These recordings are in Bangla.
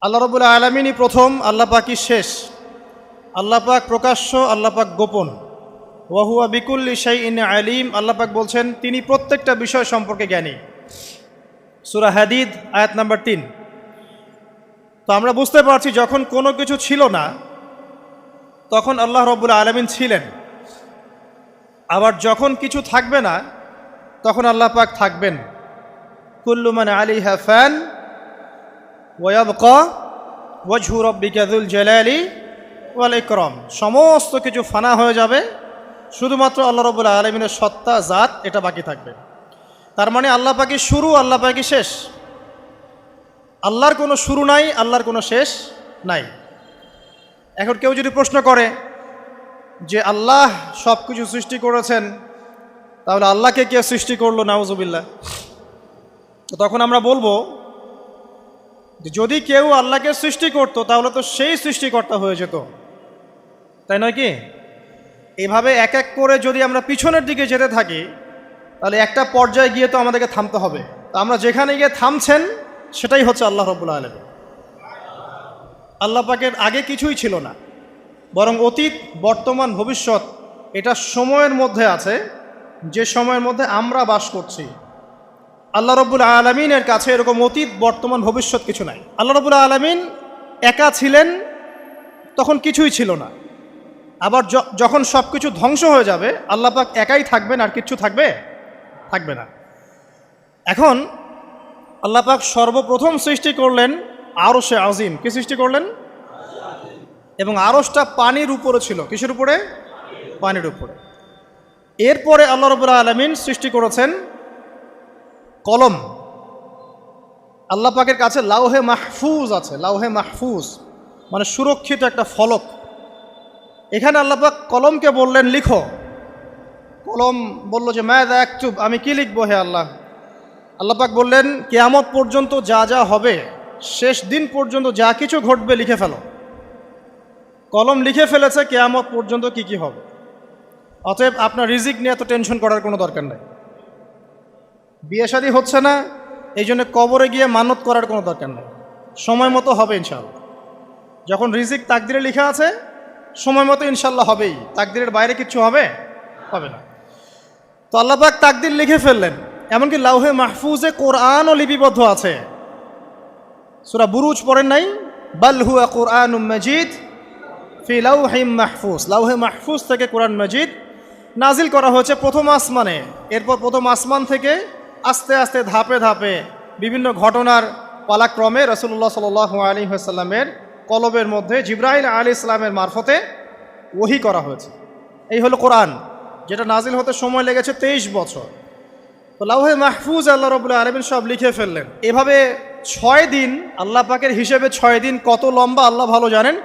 আল্লাহ রাব্বুল আলামিনই প্রথম, আল্লাহ পাকই শেষ। আল্লাহ পাক প্রকাশ্য, আল্লাহ পাক গোপন। ওয়া হুয়া বিকুল্লি শাইইন আলিম। আল্লাহ পাক বলছেন তিনি প্রত্যেকটা বিষয় সম্পর্কে জ্ঞানী। সূরা হাদিদ আয়াত নাম্বার 3। তো আমরা বুঝতে পারছি যখন কোনো কিছু ছিল না তখন আল্লাহ রাব্বুল আলামিন ছিলেন, আবার যখন কিছু থাকবে না তখন আল্লাহ পাক থাকবেন। কুল্লু মান আলাইহা ফান ওয়া ইয়াবকা ওয়াজহু রাব্বিকা যুল জালালি ওয়াল ইকরাম। সমস্ত কিছু ফানা হয়ে যাবে, শুধুমাত্র আল্লাহ রাব্বুল আলামিনের সত্তা, জাত এটা বাকি থাকবে। তার মানে আল্লাহ পাকই শুরু, আল্লাহ পাকই শেষ। আল্লাহর কোনো শুরু নাই, আল্লাহর কোনো শেষ নাই। এখন কেউ যদি প্রশ্ন করে যে আল্লাহ সব কিছু সৃষ্টি করেছেন, তাহলে আল্লাহকে কে সৃষ্টি করলো? নাউজুবিল্লাহ। তো তখন আমরা বলবো যে যদি কেউ আল্লাহকে সৃষ্টি করতো তাহলে তো সেই সৃষ্টিকর্তা হয়ে যেত, তাই নয় কি? এইভাবে এক এক করে যদি আমরা পিছনের দিকে যেতে থাকি তাহলে একটা পর্যায়ে গিয়ে তো আমাদেরকে থামতে হবে। তো আমরা যেখানে গিয়ে থামছেন সেটাই হচ্ছে আল্লাহ রাব্বুল আলামিন। আল্লাহ পাকের আগে কিছুই ছিল না, বরং অতীত, বর্তমান, ভবিষ্যৎ এটা সময়ের মধ্যে আছে, যে সময়ের মধ্যে আমরা বাস করছি। আল্লাহ রাব্বুল আলামিনের কাছে এরকম অতীত, বর্তমান, ভবিষ্যৎ কিছু নাই। আল্লাহ রাব্বুল আলামিন একা ছিলেন, তখন কিছুই ছিল না। আবার যখন সব কিছু ধ্বংস হয়ে যাবে আল্লাহ পাক একাই থাকবেন, আর কিচ্ছু থাকবে না। এখন আল্লাহ পাক সর্বপ্রথম সৃষ্টি করলেন আরশে আজিম। কি সৃষ্টি করলেন? এবং আরশটা পানির উপরে ছিল। কিসের উপরে? পানির উপরে। এরপরে আল্লাহ রাব্বুল আলামিন সৃষ্টি করেছেন কলম। আল্লাহ পাকের কাছে লাউহে মাহফুজ আছে। লাউহে মাহফুজ মানে সুরক্ষিত একটা ফলক। এখানে আল্লাহ পাক কলমকে বললেন লিখো। কলম বলল যে মাযা আকতুব, আমি কি লিখবো হে আল্লাহ? আল্লাহ পাক বললেন কিয়ামত পর্যন্ত যা যা হবে, শেষ দিন পর্যন্ত যা কিছু ঘটবে লিখে ফেলো। কলম লিখে ফেলেছে কিয়ামত পর্যন্ত কি কি হবে। অতএব আপনার রিজিক নিয়ে এত টেনশন করার কোনো দরকার নেই। বিয়ে শাদী হচ্ছে না, এই জন্য কবরে গিয়ে মানত করার কোনো দরকার নেই। সময় মতো হবে ইনশাআল্লাহ। যখন রিজিক তাকদিরে লেখা আছে সময় মতো ইনশাল্লাহ হবেই। তাকদিরের বাইরে কিচ্ছু হবে না। তো আল্লাহ পাক তাকদির লিখে ফেললেন। এমনকি লাউহে মাহফুজে কোরআনও লিপিবদ্ধ আছে। সূরা বুরুজ পড়েন নাই? বাল হুয়া কুরআনুম মাজিদ ফি লাউহিম মাহফুজ। লাউহে মাহফুজ থেকে কোরআন মাজিদ নাজিল করা হয়েছে প্রথম আসমানে। এরপর প্রথম আসমান থেকে আস্তে আস্তে ধাপে ধাপে বিভিন্ন ঘটনার পালাক্রমে রাসূলুল্লাহ সাল্লাল্লাহু আলাইহি ওয়াসাল্লামের কলবের মধ্যে জিবরাইল আলাইহিস সালামের মারফতে ওহী করা হয়েছে। এই হলো কোরআন, যেটা নাজিল হতে সময় লেগেছে 23 বছর। তো লাউহে মাহফুজ আল্লাহ রাব্বুল আলামিন সব লিখে ফেললেন। এভাবে 6 দিন, আল্লাহ পাকের হিসেবে 6 দিন কত লম্বা আল্লাহ ভালো জানেন।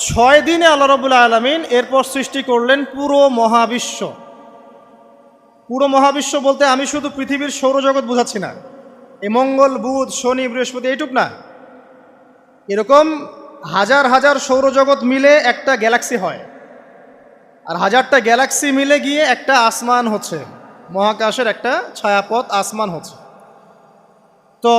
6 দিনে আল্লাহ রাব্বুল আলামিন এরপর সৃষ্টি করলেন পুরো মহাবিশ্ব। পুরো মহাবিশ্ব বলতে আমি শুধু পৃথিবীর সৌরজগৎ বোঝাচ্ছি না। এই মঙ্গল, বুধ, শনি, বৃহস্পতি এইটুক না, এরকম হাজার হাজার সৌরজগৎ মিলে একটা গ্যালাক্সি হয়, আর হাজারটা গ্যালাক্সি মিলে গিয়ে একটা আসমান হচ্ছে, মহাকাশের একটা ছায়াপথ আসমান হচ্ছে। তো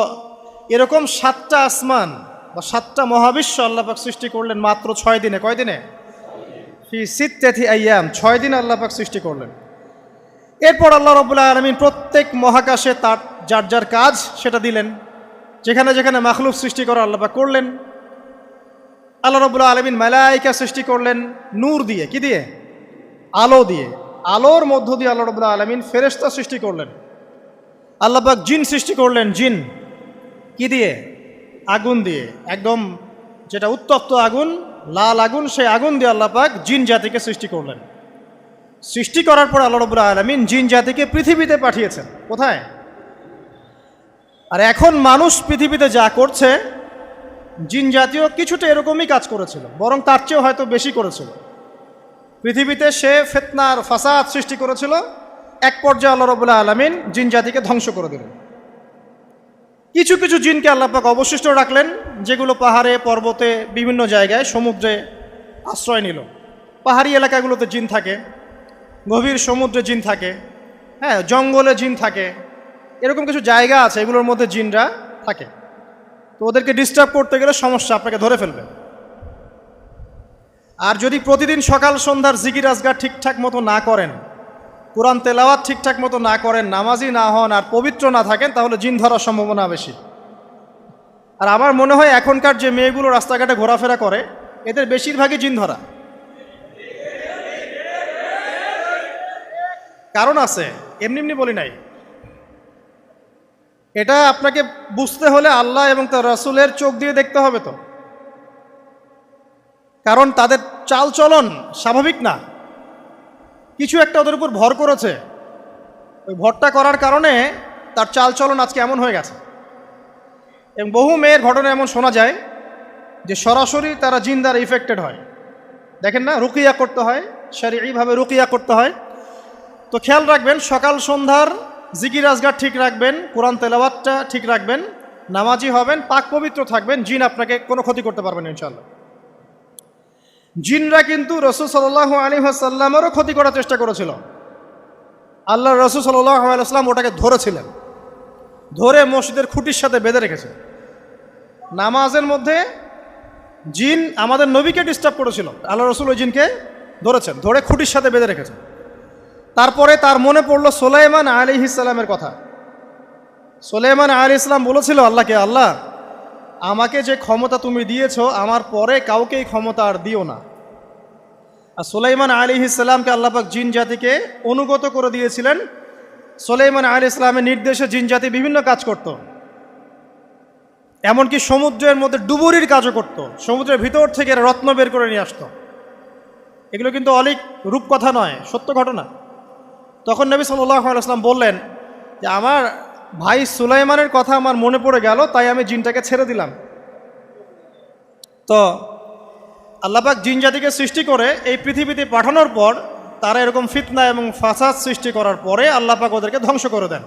এরকম 7টা আসমান বা 7টা মহাবিশ্ব আল্লাহ পাক সৃষ্টি করলেন মাত্র 6 দিনে। কয় দিনে? ফি সিত্তাতি আইয়াম। 6 দিন আল্লাহ পাক সৃষ্টি করলেন। এরপর আল্লাহ রাব্বুল আলামিন প্রত্যেক মহাকাশে তার যার যার কাজ সেটা দিলেন। যেখানে যেখানে মাখলুক সৃষ্টি করা আল্লাহ পাক করলেন। আল্লাহ রাব্বুল আলামিন মালায়েকা সৃষ্টি করলেন নূর দিয়ে। কি দিয়ে? আলো দিয়ে। আলোর মধ্য দিয়ে আল্লাহ রাব্বুল আলামিন ফেরেশতা সৃষ্টি করলেন। আল্লাহ পাক জিন সৃষ্টি করলেন। জিন কি দিয়ে? আগুন দিয়ে। একদম যেটা উত্তপ্ত আগুন, লাল আগুন, সেই আগুন দিয়ে আল্লাহ পাক জিন জাতিকে সৃষ্টি করলেন। সৃষ্টি করার পর আল্লাহ রাব্বুল আলামিন জিন জাতিকে পৃথিবীতে পাঠিয়েছেন। কোথায়? আর এখন মানুষ পৃথিবীতে যা করছে, জিন জাতীয় কিছুটা এরকমই কাজ করেছিল, বরং তার চেয়েও হয়তো বেশি করেছিল। পৃথিবীতে সে ফিতনার ফাসাদ সৃষ্টি করেছিল। এক পর্যায়ে আল্লাহ রাব্বুল আলামিন জিন জাতিকে ধ্বংস করে দিলেন। কিছু কিছু জিনকে আল্লাহ পাক অবশিষ্ট রাখলেন, যেগুলো পাহাড়ে, পর্বতে, বিভিন্ন জায়গায়, সমুদ্রে আশ্রয় নিল। পাহাড়ি এলাকাগুলোতে জিন থাকে, গভীর সমুদ্রে জিন থাকে, হ্যাঁ, জঙ্গলে জিন থাকে। এরকম কিছু জায়গা আছে, এগুলোর মধ্যে জিনরা থাকে। তো ওদেরকে ডিস্টার্ব করতে গেলে সমস্যা, আপনাকে ধরে ফেলবে। আর যদি প্রতিদিন সকাল সন্ধ্যার জিকির আজগার ঠিকঠাক মতো না করেন, কোরআন তেলাওয়াত ঠিকঠাক মতো না করেন, নামাজি না হন আর পবিত্র না থাকেন, তাহলে জিন ধরার সম্ভাবনা বেশি। আর আমার মনে হয় এখনকার যে মেয়েগুলো রাস্তাঘাটে ঘোরাফেরা করে, এদের বেশিরভাগই জিন ধরা। কারণ আছে, এমনি এমনি বলি নাই। এটা আপনাকে বুঝতে হলে আল্লাহ এবং তার রাসূলের চোখ দিয়ে দেখতে হবে তো। কারণ তাদের চালচলন স্বাভাবিক না, কিছু একটা ওদের উপর ভর করেছে। ওই ভরটা করার কারণে তার চালচলন আজকে এমন হয়ে গেছে। এবং বহু মেয়ের ঘটনা এমন শোনা যায় যে সরাসরি তারা জিন দ্বারা ইফেক্টেড হয়। দেখেন না, রুকিয়া করতে হয়, শরীয়ীভাবে রুকিয়া করতে হয়। তো খেয়াল রাখবেন, সকাল সন্ধ্যার জিকির আজগার ঠিক রাখবেন, কোরআন তেলাওয়াতটা ঠিক রাখবেন, নামাজি হবেন, পাক পবিত্র থাকবেন, জিন আপনাকে কোনো ক্ষতি করতে পারবেন না ইনশাআল্লাহ। জিনরা কিন্তু রাসূল সাল্লাল্লাহু আলাইহি ওয়াসাল্লামেরও ক্ষতি করার চেষ্টা করেছিল। আল্লাহ রাসূল সাল্লাল্লাহু আলাইহি ওয়াসাল্লাম ওটাকে ধরেছিলেন, ধরে মসজিদের খুঁটির সাথে বেঁধে রেখেছে। নামাজের মধ্যে জিন আমাদের নবীকে ডিস্টার্ব করেছিল, আল্লাহ রাসূল ওই জিনকে ধরেছেন, ধরে খুঁটির সাথে বেঁধে রেখেছেন। তারপরে তার মনে পড়ল সুলাইমান আলাইহিস সালামের কথা। সুলাইমান আলাইহিস সালাম বলেছিল আল্লাহকে, আল্লাহ আমাকে যে ক্ষমতা তুমি দিয়েছো, আমার পরে কাউকে এই ক্ষমতা আর দিও না। আর সুলাইমান আলাইহিস সালামকে আল্লাহ পাক জিন জাতিকে অনুগত করে দিয়েছিলেন। সুলাইমান আলাইহিস সালামের নির্দেশে জিন জাতি বিভিন্ন কাজ করত, এমনকি সমুদ্রের মধ্যে ডুবুরির কাজও করত, সমুদ্রের ভিতর থেকে রত্ন বের করে নিয়ে আসতো। এগুলো কিন্তু অলিক রূপকথা নয়, সত্য ঘটনা। তখন নবী সাল্লাল্লাহু আলাইহি ওয়াসাল্লাম বললেন যে আমার ভাই সুলাইমানের কথা আমার মনে পড়ে গেল, তাই আমি জিনটাকে ছেড়ে দিলাম। তো আল্লাহ পাক জিন জাতিকে সৃষ্টি করে এই পৃথিবীতে পাঠানোর পর তারা এরকম ফিতনা এবং ফাসাদ সৃষ্টি করার পরে আল্লাহ পাক ওদেরকে ধ্বংস করে দেন।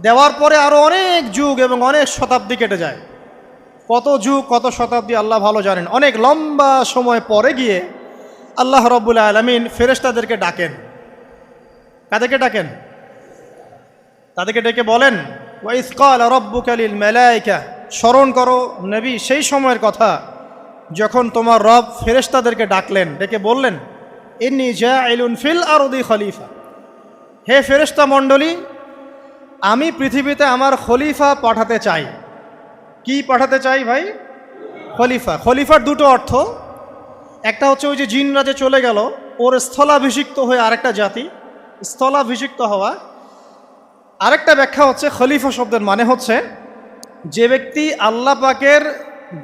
দেওয়ার পরে আরও অনেক যুগ এবং অনেক শতাব্দী কেটে যায়। কত যুগ কত শতাব্দী আল্লাহ ভালো জানেন। অনেক লম্বা সময় পরে গিয়ে আল্লাহ রাব্বুল আলামিন ফেরেশতাদেরকে ডাকেন। কাদেরকে ডাকেন? তাদেরকে ডেকে বলেন, ওয়া ইয ক্বালা রাব্বুকা লিল মালায়েকা, স্মরণ করো নবী সেই সময়ের কথা যখন তোমার রব ফেরেশতাদেরকে ডাকলেন, ডেকে বললেন, ইন্নী জাইলুন ফিল আরদি খলিফা, হে ফেরেশতা মণ্ডলী, আমি পৃথিবীতে আমার খলিফা পাঠাতে চাই। কি পাঠাতে চাই ভাই? খলিফা। খলিফার দুটো অর্থ, একটা হচ্ছে ওই যে জিনরা যে চলে গেল, ওর স্থলাভিষিক্ত হয়ে আরেকটা জাতি, স্থলাভিষিক্ত হওয়া। আরেকটা ব্যাখ্যা হচ্ছে খলিফা শব্দের মানে হচ্ছে যে ব্যক্তি আল্লাহ পাকের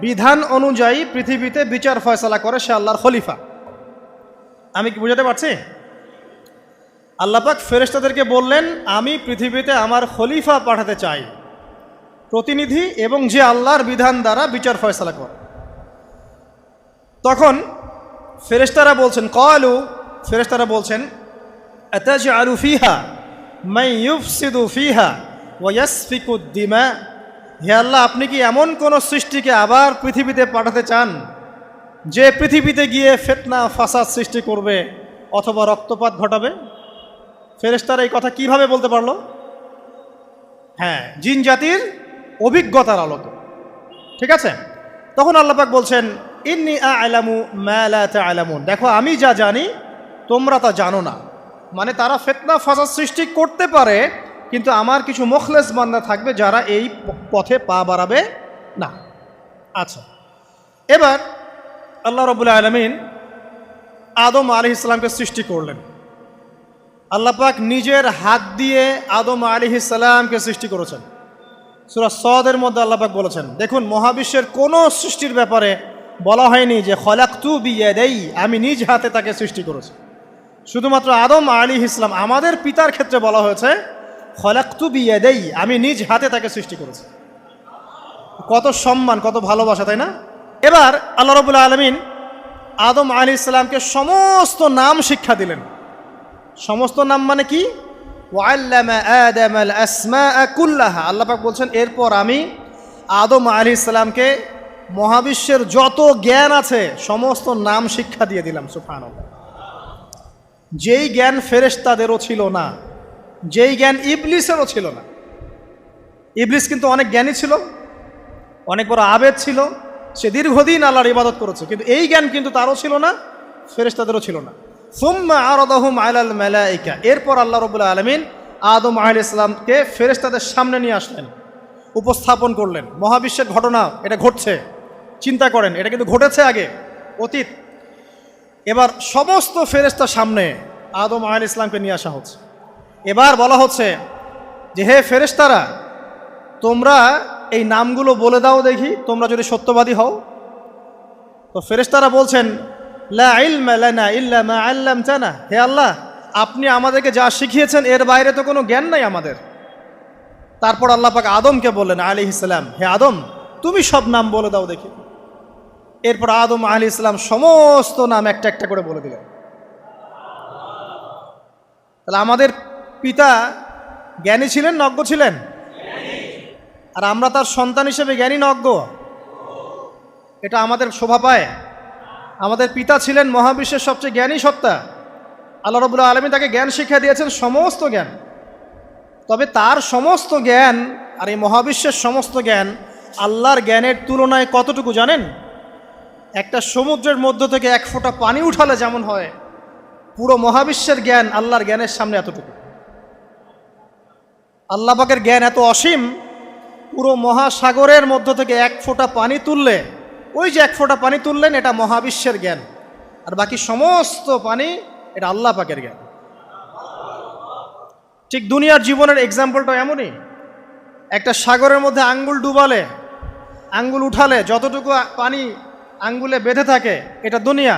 বিধান অনুযায়ী পৃথিবীতে বিচার ফয়সালা করে, সে আল্লাহর খলিফা। আমি কি বুঝাতে পারছি? আল্লাহ পাক ফেরেশতাদেরকে বললেন, আমি পৃথিবীতে আমার খলিফা পাঠাতে চাই, প্রতিনিধি, এবং যে আল্লাহর বিধান দ্বারা বিচার ফয়সালা করে। তখন ফেরেশতারা বলছেন, ক্বালু, ফেরেশতারা বলছেন, আতাজআলু ফিহা মান ইউফসিদু ফিহা ওয়া ইয়াসফিকুদ দিমা, হে আল্লাহ, আপনি কি এমন কোন সৃষ্টিকে আবার পৃথিবীতে পাঠাতে চান যে পৃথিবীতে গিয়ে ফিতনা ফাসাদ সৃষ্টি করবে অথবা রক্তপাত ঘটাবে? ফেরেশতারা এই কথা কিভাবে বলতে পারলো? হ্যাঁ, জিন জাতির অভিজ্ঞতার আলোকে। ঠিক আছে? তখন আল্লাহ পাক বলছেন, ইন্নী আ'লামু মা লা তা'লামুন, দেখো আমি যা জানি তোমরা তা জানো না। মানে তারা ফিতনা ফাসাদ সৃষ্টি করতে পারে, কিন্তু আমার কিছু মুখলেস বান্দা থাকবে যারা এই পথে পা বাড়াবে না। আচ্ছা, এবার আল্লাহ রাব্বুল আলামিন আদম আলাইহিস সালামকে সৃষ্টি করলেন। আল্লাহ পাক নিজের হাত দিয়ে আদম আলাইহিস সালামকে সৃষ্টি করেছেন। সূরা সদের মধ্যে আল্লাহ পাক বলেছেন, দেখুন মহাবিশ্বের কোনো সৃষ্টির ব্যাপারে বলা হয়নি যে খলাকতু বিয়াদাই, আমি নিজ হাতে তাকে সৃষ্টি করেছি। শুধুমাত্র আদম আলাইহিস সালাম, আমাদের পিতার ক্ষেত্রে বলা হয়েছে খলাকতু বিয়াদাই, আমি নিজ হাতে তাকে সৃষ্টি করেছি। কত সম্মান, কত ভালোবাসা, তাই না? এবার আল্লাহ রাব্বুল আলামিন আদম আলাইহিস সালামকে সমস্ত নাম শিক্ষা দিলেন। সমস্ত নাম মানে কি? ওয়াল্লামা আদামাল আসমাআ কুল্লাহা, আল্লাহ পাক বলছেন এরপর আমি আদম আলাইহিস সালামকে মহাবিশ্বের যত জ্ঞান আছে সমস্ত নাম শিক্ষা দিয়ে দিলাম। সুবহানাল্লাহ। যেই জ্ঞান ফেরেশতাদেরও ছিল না, যেই জ্ঞান ইবলিসেরও ছিল না। ইবলিস কিন্তু অনেক জ্ঞানী ছিল, অনেক বড় আবেদ ছিল, সে দীর্ঘদিন আল্লাহর ইবাদত করেছে, কিন্তু এই জ্ঞান কিন্তু তারও ছিল না, ফেরেশতাদেরও ছিল না। সুম্মা আরাদাহুম আলাল মালাইকা, এরপর আল্লাহ রাব্বুল আলামিন আদম আলাইহিস সালামকে ফেরেশতাদের সামনে নিয়ে আসলেন, উপস্থাপন করলেন। মহাবিশ্বের ঘটনা, এটা ঘটছে, চিন্তা করেন, এটা কিন্তু ঘটেছে আগে, অতীত। এবার সমস্ত ফেরেশতার সামনে আদম আলাইহিস সালামকে নিয়ে আসা হচ্ছে। এবার বলা হচ্ছে যে, হে ফেরেশতারা, তোমরা এই নামগুলো বলে দাও দেখি, তোমরা যদি সত্যবাদী হও। তো ফেরেশতারা বলছেন, লা ইলমা লানা ইল্লা মা আল্লামতানা, হে আল্লাহ, আপনি আমাদেরকে যা শিখিয়েছেন এর বাইরে তো কোনো জ্ঞান নাই আমাদের। তারপর আল্লাহ পাক আদমকে বললেন আলাইহিস সালাম, হে আদম, তুমি সব নাম বলে দাও দেখি। এরপর আদম আলাইহিস সালাম সমস্ত নাম একটা একটা করে বলে দিলেন। তাহলে আমাদের পিতা জ্ঞানী ছিলেন, নজ্ঞ ছিলেন? আর আমরা তার সন্তান হিসেবে জ্ঞানী না অজ্ঞ? এটা আমাদের শোভা পায়? আমাদের পিতা ছিলেন মহাবিশ্বের সবচেয়ে জ্ঞানী সত্তা। আল্লাহ রাব্বুল আলামিন তাকে জ্ঞান শিক্ষা দিয়েছেন, সমস্ত জ্ঞান। তবে তার সমস্ত জ্ঞান আর এই মহাবিশ্বের সমস্ত জ্ঞান আল্লাহর জ্ঞানের তুলনায় কতটুকু জানেন? একটা সমুদ্রের মধ্য থেকে এক ফোঁটা পানি উঠালে যেমন হয়, পুরো মহাবিশ্বের জ্ঞান আল্লাহর জ্ঞানের সামনে এতটুকু। আল্লাহ পাকের জ্ঞান এত অসীম, পুরো মহাসাগরের মধ্য থেকে এক ফোঁটা পানি তুললে, ওই যে এক ফোঁটা পানি তুললেন, এটা মহাবিশ্বের জ্ঞান। আর বাকি সমস্ত পানি এটা আল্লাহ পাকের জ্ঞান। ঠিক দুনিয়ার জীবনের এক্সাম্পলটা এমনই। একটা সাগরের মধ্যে আঙ্গুল ডুবালে, আঙ্গুল উঠালে যতটুকু পানি আঙ্গুলে বেঁধে থাকে, এটা দুনিয়া।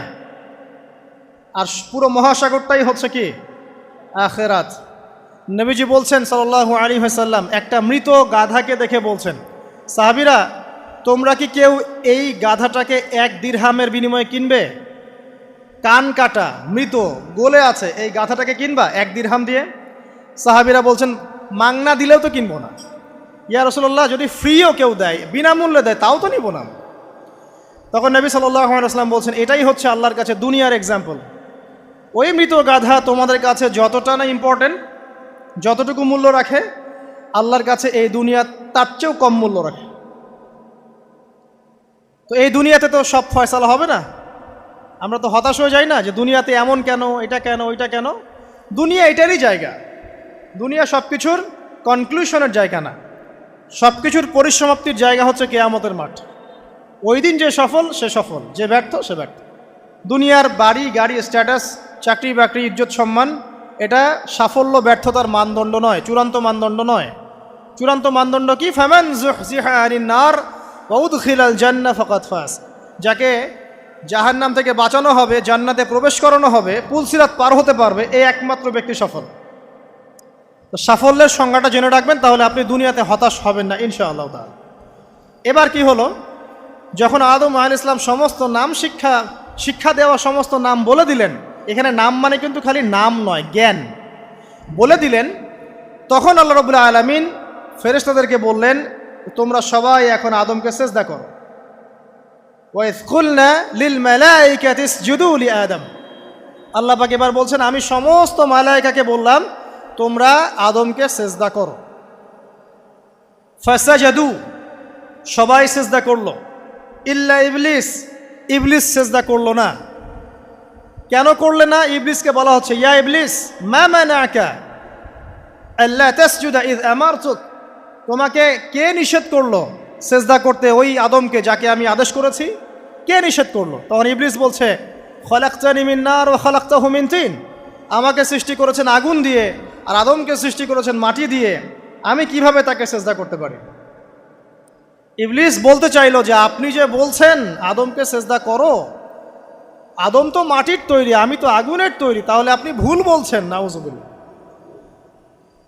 আর পুরো মহাসাগরটাই হচ্ছে কি? আখিরাত। নবীজি বলছেন সাল্লাল্লাহু আলাইহি ওয়াসাল্লাম, একটা মৃত গাধাকে দেখে বলছেন, সাহাবীরা, তোমরা কি কেউ এই গাধাটাকে 1 দিরহামের বিনিময়ে কিনবে? কান কাটা, মৃত, গলে আছে, এই গাধাটাকে কিনবা 1 দিরহাম দিয়ে? সাহাবীরা বলছেন, মাংনা দিলেও তো কিনবো না। ইয়া রাসূলুল্লাহ, যদি ফ্রিও কেউ দেয়, বিনামূল্যে দেয়, তাও তো নিব না। তখন নবী সাল্লাল্লাহু আলাইহি ওয়াসাল্লাম বলছেন, এটাই হচ্ছে আল্লাহর কাছে দুনিয়ার এক্সাম্পল। ওই মৃত গাধা তোমাদের কাছে যতটা না ইম্পর্টেন্ট, যতটুকু মূল্য রাখে, আল্লাহর কাছে এই দুনিয়া তার চেয়েও কম মূল্য রাখে। তো এই দুনিয়াতে তো সব ফয়সালা হবে না। আমরা তো হতাশ হয়ে যাই না যে দুনিয়াতে এমন কেন, এটা কেন, ওইটা কেন। দুনিয়া এটারই জায়গা। দুনিয়া সব কিছুর কনক্লুশনের জায়গা না, সব কিছুর পরিসমাপ্তির জায়গা হচ্ছে কিয়ামতের মাঠ। ওই দিন যে সফল সে সফল, যে ব্যর্থ সে ব্যর্থ। দুনিয়ার বাড়ি গাড়ি, স্ট্যাটাস, চাকরি বাকরি, ইজ্জত সম্মান, এটা সাফল্য ব্যর্থতার মানদণ্ড নয়, চূড়ান্ত মানদণ্ড নয়। চূড়ান্ত মানদণ্ড কি? ফামান যুহজিহা আনিন নার ওয়া উদখিলাল জান্নাহ ফাকাদ ফাজ। যাকে জাহান্নাম থেকে বাঁচানো হবে, জান্নাতে প্রবেশ করানো হবে, পুলসিরাত পার হতে পারবে, এই একমাত্র ব্যক্তি সফল। তো সাফল্যের সংজ্ঞাটা জেনে রাখবেন, তাহলে আপনি দুনিয়াতে হতাশ হবেন না ইনশাআল্লাহ তাআলা। এবার কি হলো, যখন আদম আলাইহিস সালাম সমস্ত নাম শিক্ষা দেওয়া সমস্ত নাম বলে দিলেন, এখানে নাম মানে কিন্তু খালি নাম নয়, জ্ঞান বলে দিলেন, তখন আল্লাহ রাব্বুল আলামিন ফেরেশতাদেরকে বললেন, তোমরা সবাই এখন আদমকে সিজদা করো। ওয়া ইয কুলনা লিল মালাইকাতি ইসজুদু লি আদম। আল্লাহ পাক এবার বলছেন, আমি সমস্ত মালায়েকাকে বললাম তোমরা আদমকে সিজদা করো। ফাসাজাদু, সবাই সিজদা করলো, ইল্লা ইবলিস, ইবলিস সিজদা করলো না। কেন করলে না? ইবলিসকে বলা হচ্ছে, ইয়া ইবলিস মা মানাকা আল্লা তাসজুদা ইয আমারতুক, তোমাকে কে নিষেধ করলো সিজদা করতে ওই আদমকে যাকে আমি আদেশ করেছি? কে নিষেধ করলো? তখন ইবলিস বলছে, খলাকতানি মিন নার ওয়া খলাকতাহু মিন তিন, আমাকে সৃষ্টি করেছেন আগুন দিয়ে আর আদমকে সৃষ্টি করেছেন মাটি দিয়ে, আমি কিভাবে তাকে সিজদা করতে পারি? ইবলিস বলতে চাইলো যে আপনি যে বলছেন আদমকে সিজদা করো, আদম তো মাটির তৈরি, আমি তো আগুনের তৈরি, তাহলে আপনি ভুল বলছেন। নাউজুবিল্লাহ।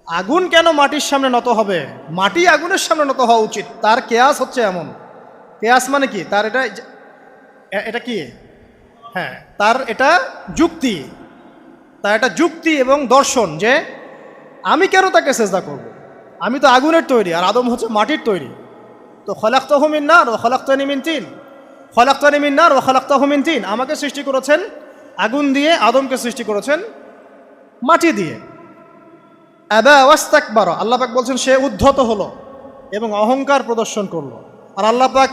আগুন কেন মাটির সামনে নত হবে? মাটি আগুনের সামনে নত হওয়া উচিত। তার কেয়াস হচ্ছে এমন। কেয়াস মানে কি? তার এটা কি? হ্যাঁ, তার এটা যুক্তি, তার এটা যুক্তি এবং দর্শন যে আমি কেন তাকে সিজদা করব? আমি তো আগুনের তৈরি আর আদম হচ্ছে মাটির তৈরি। তো খলাকতাহু মিন নার ওয়া খলাকতানি মিন তিন, খলাকতানি মিন নার ওয়া খলাকতাহু মিন তিন, আমাকে সৃষ্টি করেছেন আগুন দিয়ে, আদমকে সৃষ্টি করেছেন মাটি দিয়ে। আবা ওয়াস্তাকবারা, আল্লাহ পাক বলছেন সে উদ্ধত হলো এবং অহংকার প্রদর্শন করলো। আর আল্লাহ পাক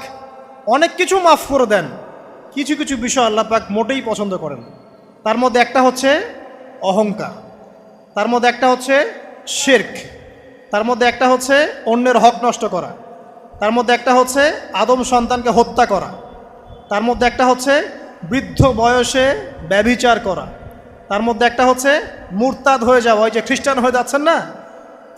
অনেক কিছু মাফ করে দেন, কিছু কিছু বিষয় আল্লাহ পাক মোটেই পছন্দ করেন। তার মধ্যে একটা হচ্ছে অহংকার, তার মধ্যে একটা হচ্ছে শিরক, তার মধ্যে একটা হচ্ছে অন্যের হক নষ্ট করা, তার মধ্যে একটা হচ্ছে আদম সন্তানকে হত্যা করা, তার মধ্যে একটা হচ্ছে বৃদ্ধ বয়সে ব্যভিচার করা, তার মধ্যে একটা হচ্ছে মুরতাদ হয়ে যাওয়া। ওই যে খ্রিস্টান হয়ে যাচ্ছেন না,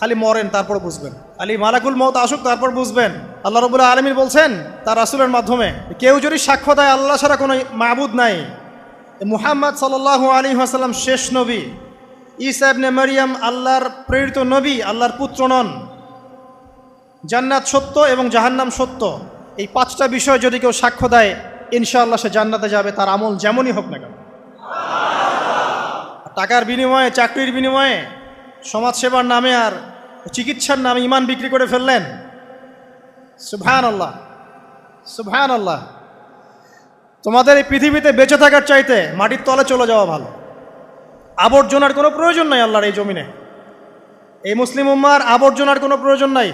খালি মরেন তারপর বুঝবেন, খালি মালাকুল মউত আসুক তারপর বুঝবেন। আল্লাহ রাব্বুল আলামিন বলছেন তার রাসূলের মাধ্যমে, কেউ যদি সাক্ষ্য দেয় আল্লাহ ছাড়া কোনো মাবুদ নাই, মুহাম্মদ সাল্লাল্লাহু আলাইহি ওয়াসাল্লাম শেষ নবী, ঈসা ইবনে মারইয়াম আল্লাহর প্রেরিত নবী, আল্লাহর পুত্র নন, জান্নাত সত্য এবং জাহান্নাম সত্য, এই পাঁচটা বিষয় যদি কেউ সাক্ষ্য দেয় ইনশাআল্লাহ সে জান্নাতে যাবে, তার আমল যেমনই হোক না কেন। টাকার বিনিময়ে, চাকরির বিনিময়ে, সমাজসেবার নামে আর চিকিৎসার নামে ইমান বিক্রি করে ফেললেন, সুবহানাল্লাহ সুবহানাল্লাহ। তোমাদের এই পৃথিবীতে বেঁচে থাকার চাইতে মাটির তলে চলে যাওয়া ভালো। আবর্জনার কোনো প্রয়োজন নাই আল্লাহর এই জমিনে। এই মুসলিম উম্মার আবর্জনার কোনো প্রয়োজন নাই।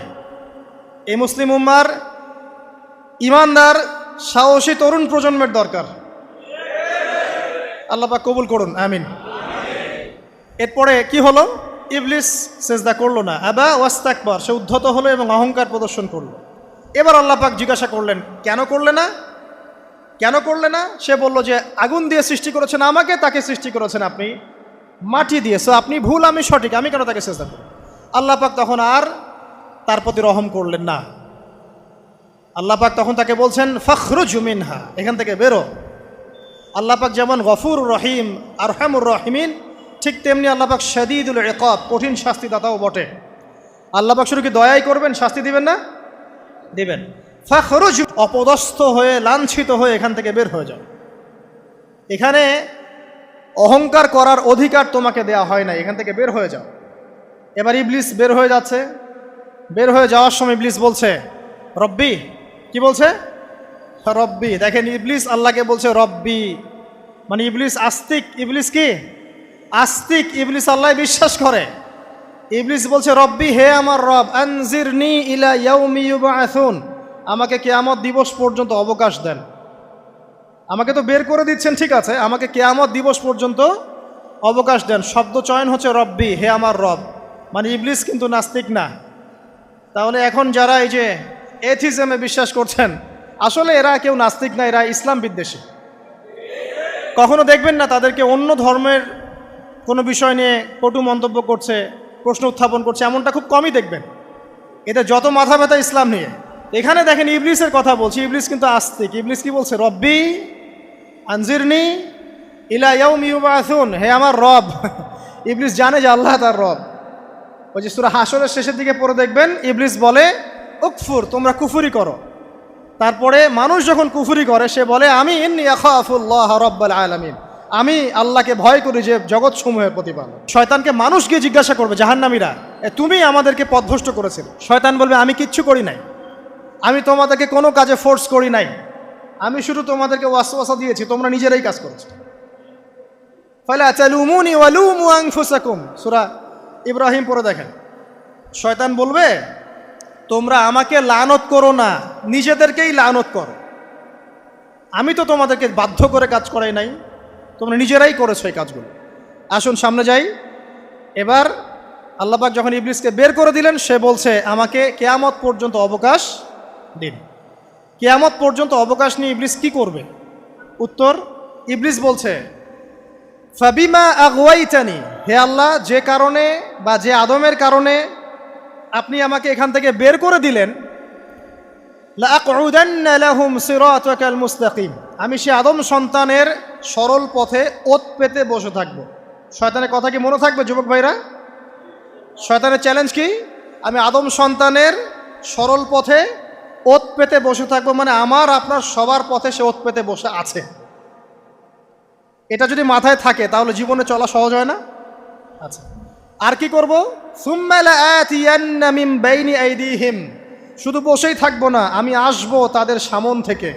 এই মুসলিম উম্মার ইমানদার সাহসী তরুণ প্রজন্মের দরকার। আল্লাহ পাক কবুল করুন, আমিন। এরপরে কি হলো? ইবলিস সেজদা করলো না, আবা ওয়াস্তাকবার, সে উদ্ধত হলো এবং অহংকার প্রদর্শন করলো। এবার আল্লাহ পাক জিজ্ঞাসা করলেন, কেন করলে না, কেন করলে না? সে বলল যে আগুন দিয়ে সৃষ্টি করেছেন আমাকে, তাকে সৃষ্টি করেছেন আপনি মাটি দিয়ে, সো আপনি ভুল আমি সঠিক, আমি কেন তাকে সেজদা করব? আল্লাহ পাক তখন আর তার প্রতি রহম করলেন না। আল্লাহ পাক তখন তাকে বলছেন ফখরুজ মিনহা, এখান থেকে বেরো। আল্লাহ পাক যেমন গফুর রহিম আরহামুর রহিমিন, ঠিক তেমনি আল্লাহ পাক শাদীদুল ইকাব, কঠিন শাস্তিদাতাও বটে। আল্লাহ পাক শুধু কি দয়াই করবেন, শাস্তি দিবেন না? দিবেন। ফখরুজ, অপদস্থ হয়ে লাঞ্ছিত হয়ে এখান থেকে বের হয়ে যাও। এখানে অহংকার করার অধিকার তোমাকে দেয়া হয় না, এখান থেকে বের হয়ে যাও। এবার ইবলিস বের হয়ে যাচ্ছে। বের হয়ে যাওয়ার সময় ইবলিস বলছে রব্বি, কি বলছে? রব্বি। দেখেন ইবলিস আল্লাহকে বলছে রব্বি, মানে ইবলিস আস্তিক। ইবলিস কি আস্তিক? ইবলিস আল্লাহ বিশ্বাস করে। ইবলিস বলছে রব্বি, হে আমার রব, আনজিরনি ইলা ইয়াউমি ইউবআসুন, আমাকে কিয়ামত দিবস পর্যন্ত অবকাশ দেন। আমাকে তো বের করে দিচ্ছেন, ঠিক আছে, আমাকে কিয়ামত দিবস পর্যন্ত অবকাশ দেন। শব্দ চয়ন হচ্ছে রব্বি, হে আমার রব, মানে ইবলিস কিন্তু নাস্তিক না। তাহলে এখন যারা এই যে এথিজমে বিশ্বাস করছেন, আসলে এরা কেউ নাস্তিক না, এরা ইসলাম বিদ্বেষী। কখনো দেখবেন না তাদেরকে অন্য ধর্মের কোনো বিষয় নিয়ে কটু মন্তব্য করছে, প্রশ্ন উত্থাপন করছে, এমনটা খুব কমই দেখবেন। এতে যত মাথা ব্যথা ইসলাম নিয়ে। এখানে দেখেন ইবলিসের কথা বলছি, ইবলিস কিন্তু আস্তিক। ইবলিস কি বলছে? রব্বি আনজিরনি ইলা ইয়াউমি ইউবআসুন, হে আমার রব। ইবলিস জানে যে আল্লাহ তার রব। ওই যে সূরা হাশরের শেষের দিকে পড়ে দেখবেন ইবলিস বলে উকফুর, তোমরা কুফরি করো। তারপরে মানুষ যখন কুফরি করে সে বলে আমি ইন্নী আখাফুল্লাহ রাব্বাল আলামিন, আমি আল্লাহকে ভয় করি যে জগৎ সমূহের প্রতিপালক। শয়তানকে মানুষ গিয়ে জিজ্ঞাসা করবে, জাহান্নামীরা, তুমি আমাদেরকে পথভ্রষ্ট করেছিলে। শয়তান বলবে আমি কিচ্ছু করি নাই, আমি তোমাদেরকে কোনো কাজে ফোর্স করি নাই, আমি শুধু তোমাদেরকে ওয়াসওয়াসা দিয়েছি, তোমরা নিজেরাই কাজ করেছো। ফালা তালুমুনি ওয়ালুমু আনফুসাকুম, সূরা ইব্রাহিম পড়ে দেখেন। শয়তান বলবে তোমরা আমাকে লানত করো না, নিজেদেরকেই লানত করো, আমি তো তোমাদেরকে বাধ্য করে কাজ করাই নাই, তোমরা নিজেরাই করেছো এই কাজগুলো। আসুন সামনে যাই। এবার আল্লাহ পাক যখন ইবলিসকে বের করে দিলেন, সে বলছে আমাকে কিয়ামত পর্যন্ত অবকাশ দিন। কিয়ামত পর্যন্ত অবকাশ নিয়ে ইবলিস কি করবে? উত্তর, ইবলিস বলছে ফাবিমা আগওয়াইতানি, হে আল্লাহ, যে কারণে বা যে আদমের কারণে আপনি আমাকে এখান থেকে বের করে দিলেন, লাআকউদান্না লাহুম সিরাতাকাল মুস্তাকিম, আমি সে আদম সন্তানের সরল পথে ওত পেতে বসে থাকব। শয়তানের কথা কি মনে থাকবে যুবক ভাইরা? শয়তানের চ্যালেঞ্জ কি? আমি আদম সন্তানের সরল পথে ওত পেতে বসে থাকবো, মানে আমার আপনার সবার পথে সে ওত পেতে বসে আছে। এটা যদি মাথায় থাকে তাহলে জীবনে চলা সহজ হয় না? আচ্ছা, আর কি করব? সুম্মা লাআতিয়ান্না মিন বাইনি আইদিহিম, শুধু বসেই থাকবো না, আমি আসবো তাদের সামন থেকে,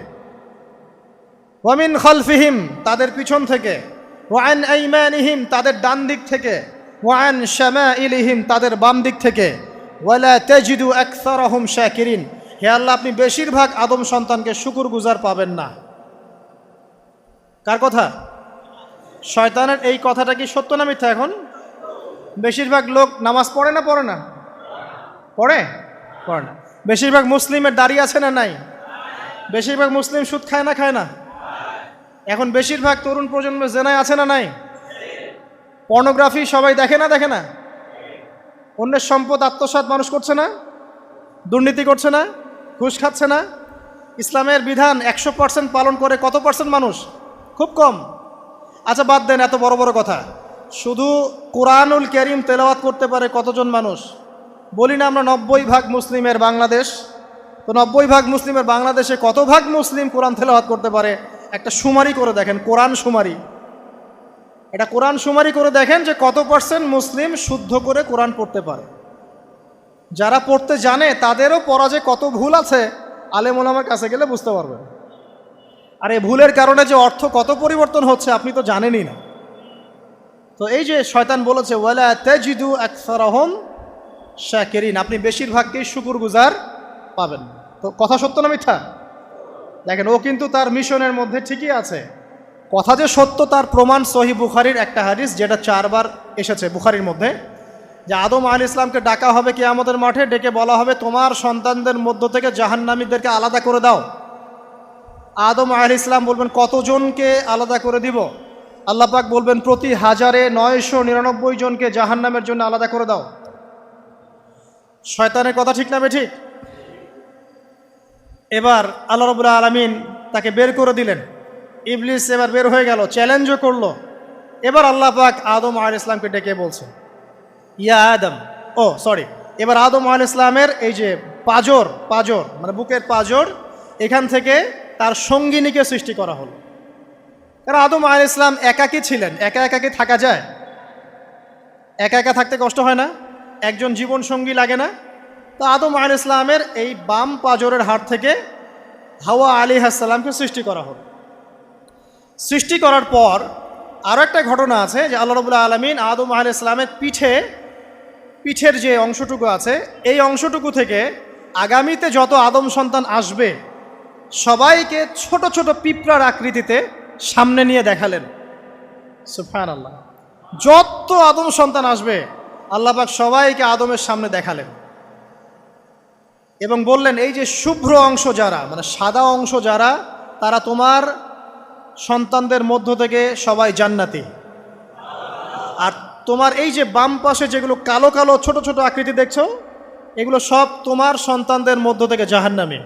ওয়া মিন খালফিহিম, তাদের পিছন থেকে, ওয়া আন আইমানিহিম, তাদের ডান দিক থেকে, ওয়া আন শামাইলিহিম, তাদের বাম দিক থেকে, ওয়ালা তাজিদু আকসারাহুম শাকিরিন, হে আল্লাহ, আপনি বেশিরভাগ আদম সন্তানকে শুকরগুজার পাবেন না। কার কথা? শয়তানের। এই কথাটা কি সত্য না মিথ্যা? এখন বেশিরভাগ লোক নামাজ পড়ে না পড়ে না? পড়ে পড়ে না। বেশিরভাগ মুসলিমের দাড়ি আছে না নাই? বেশিরভাগ মুসলিম সুদ খায় না খায় না? এখন বেশিরভাগ তরুণ প্রজন্মের জেনায় আছে না নাই? পর্নোগ্রাফি সবাই দেখে না দেখে না? অন্যের সম্পদ আত্মসাৎ মানুষ করছে না? দুর্নীতি করছে না? ঘুষ খাচ্ছে না? ইসলামের বিধান 100% পালন করে কত পার্সেন্ট মানুষ? খুব কম। আচ্ছা বাদ দেন এত বড় বড় কথা, শুধু কোরআনুল কারীম তেলাওয়াত করতে পারে কতজন মানুষ? বলি না আমরা 90% মুসলিমের বাংলাদেশ, তো 90% মুসলিমের বাংলাদেশে কত ভাগ মুসলিম কোরআন তেলাওয়াত করতে পারে? একটা শুমারি করে দেখেন, কোরআন শুমারি। এটা কোরআন শুমারি করে দেখেন যে কত পার্সেন্ট মুসলিম শুদ্ধ করে কোরআন পড়তে পারে। যারা পড়তে জানে তাদেরও পড়া যে কত ভুল আছে, আলেম ওলামার কাছে গেলে বুঝতে পারবেন। আর এই ভুলের কারণে যে অর্থ কত পরিবর্তন হচ্ছে আপনি তো জানেনই না। তো এই যে শয়তান বলেছে ওয়ালা তাজিদু আকসারাহুম শাকিরিন, আপনি বেশিরভাগকেই শুকরগুজার পাবেন। তো কথা সত্য না মিথ্যা? দেখেন, ও কিন্তু তার মিশনের মধ্যে ঠিকই আছে। কথা যে সত্য তার প্রমাণ সহিহ বুখারীর একটা হাদিস, যেটা 4 বার এসেছে বুখারীর মধ্যে, যে আদম আলাইহিস সালামকে ডাকা হবে কিয়ামতের মাঠে, ডেকে বলা হবে তোমার সন্তানদের মধ্য থেকে জাহান্নামীদেরকে আলাদা করে দাও। আদম আলাইহিস সালাম বলবেন কতজনকে আলাদা করে দিব? আল্লাহ পাক বলবেন প্রতি 1099 জনকে জাহান্নামের জন্য আলাদা করে দাও। শয়তানের কথা ঠিক না বেঠিক? এবার আল্লাহ রাব্বুল আলামিন তাকে বের করে দিলেন। ইবলিস এবার বের হয়ে গেল, চ্যালেঞ্জও করলো। এবার আল্লাহ পাক আদম আলাইহিস সালামকে ডেকে বলছে ইয়া আদম, এবার আদম আলাইহিস সালামের এই যে পাজর মানে বুকের পাজর, এখান থেকে তার সঙ্গিনীকে সৃষ্টি করা হলো। কারণ আদম আলাইহিস সালাম একাকী ছিলেন, একা কি থাকা যায়? একা থাকতে কষ্ট হয় না? একজন জীবন সঙ্গী লাগে না? তো আদম আলাইহিস সালামের এই বাম পাজরের হাড় থেকে হাওয়া আলাইহিস সালামকে সৃষ্টি করা হলো। সৃষ্টি করার পর আরও একটা ঘটনা আছে যে আল্লাহ রাব্বুল আলামিন আদম আলাইহিস সালামের পিঠের যে অংশটুকু আছে, এই অংশটুকু থেকে আগামীতে যত আদম সন্তান আসবে সবাইকে ছোট ছোট পিঁপড়ার আকৃতিতে সামনে নিয়ে দেখালেন। সুবহানাল্লাহ। যত আদম সন্তান আসবে আল্লাহ পাক সবাইকে আদমের সামনে দেখালেন এবং বললেন এই যে শুভ্র অংশ যারা, মানে সাদা অংশ যারা, তারা তোমার সন্তানদের মধ্য থেকে সবাই জান্নাতি। আর তোমার এই যে বাম পাশে যেগুলো কালো কালো ছোট ছোট আকৃতি দেখছো, এগুলো সব তোমার সন্তানদের মধ্য থেকে জাহান্নামী।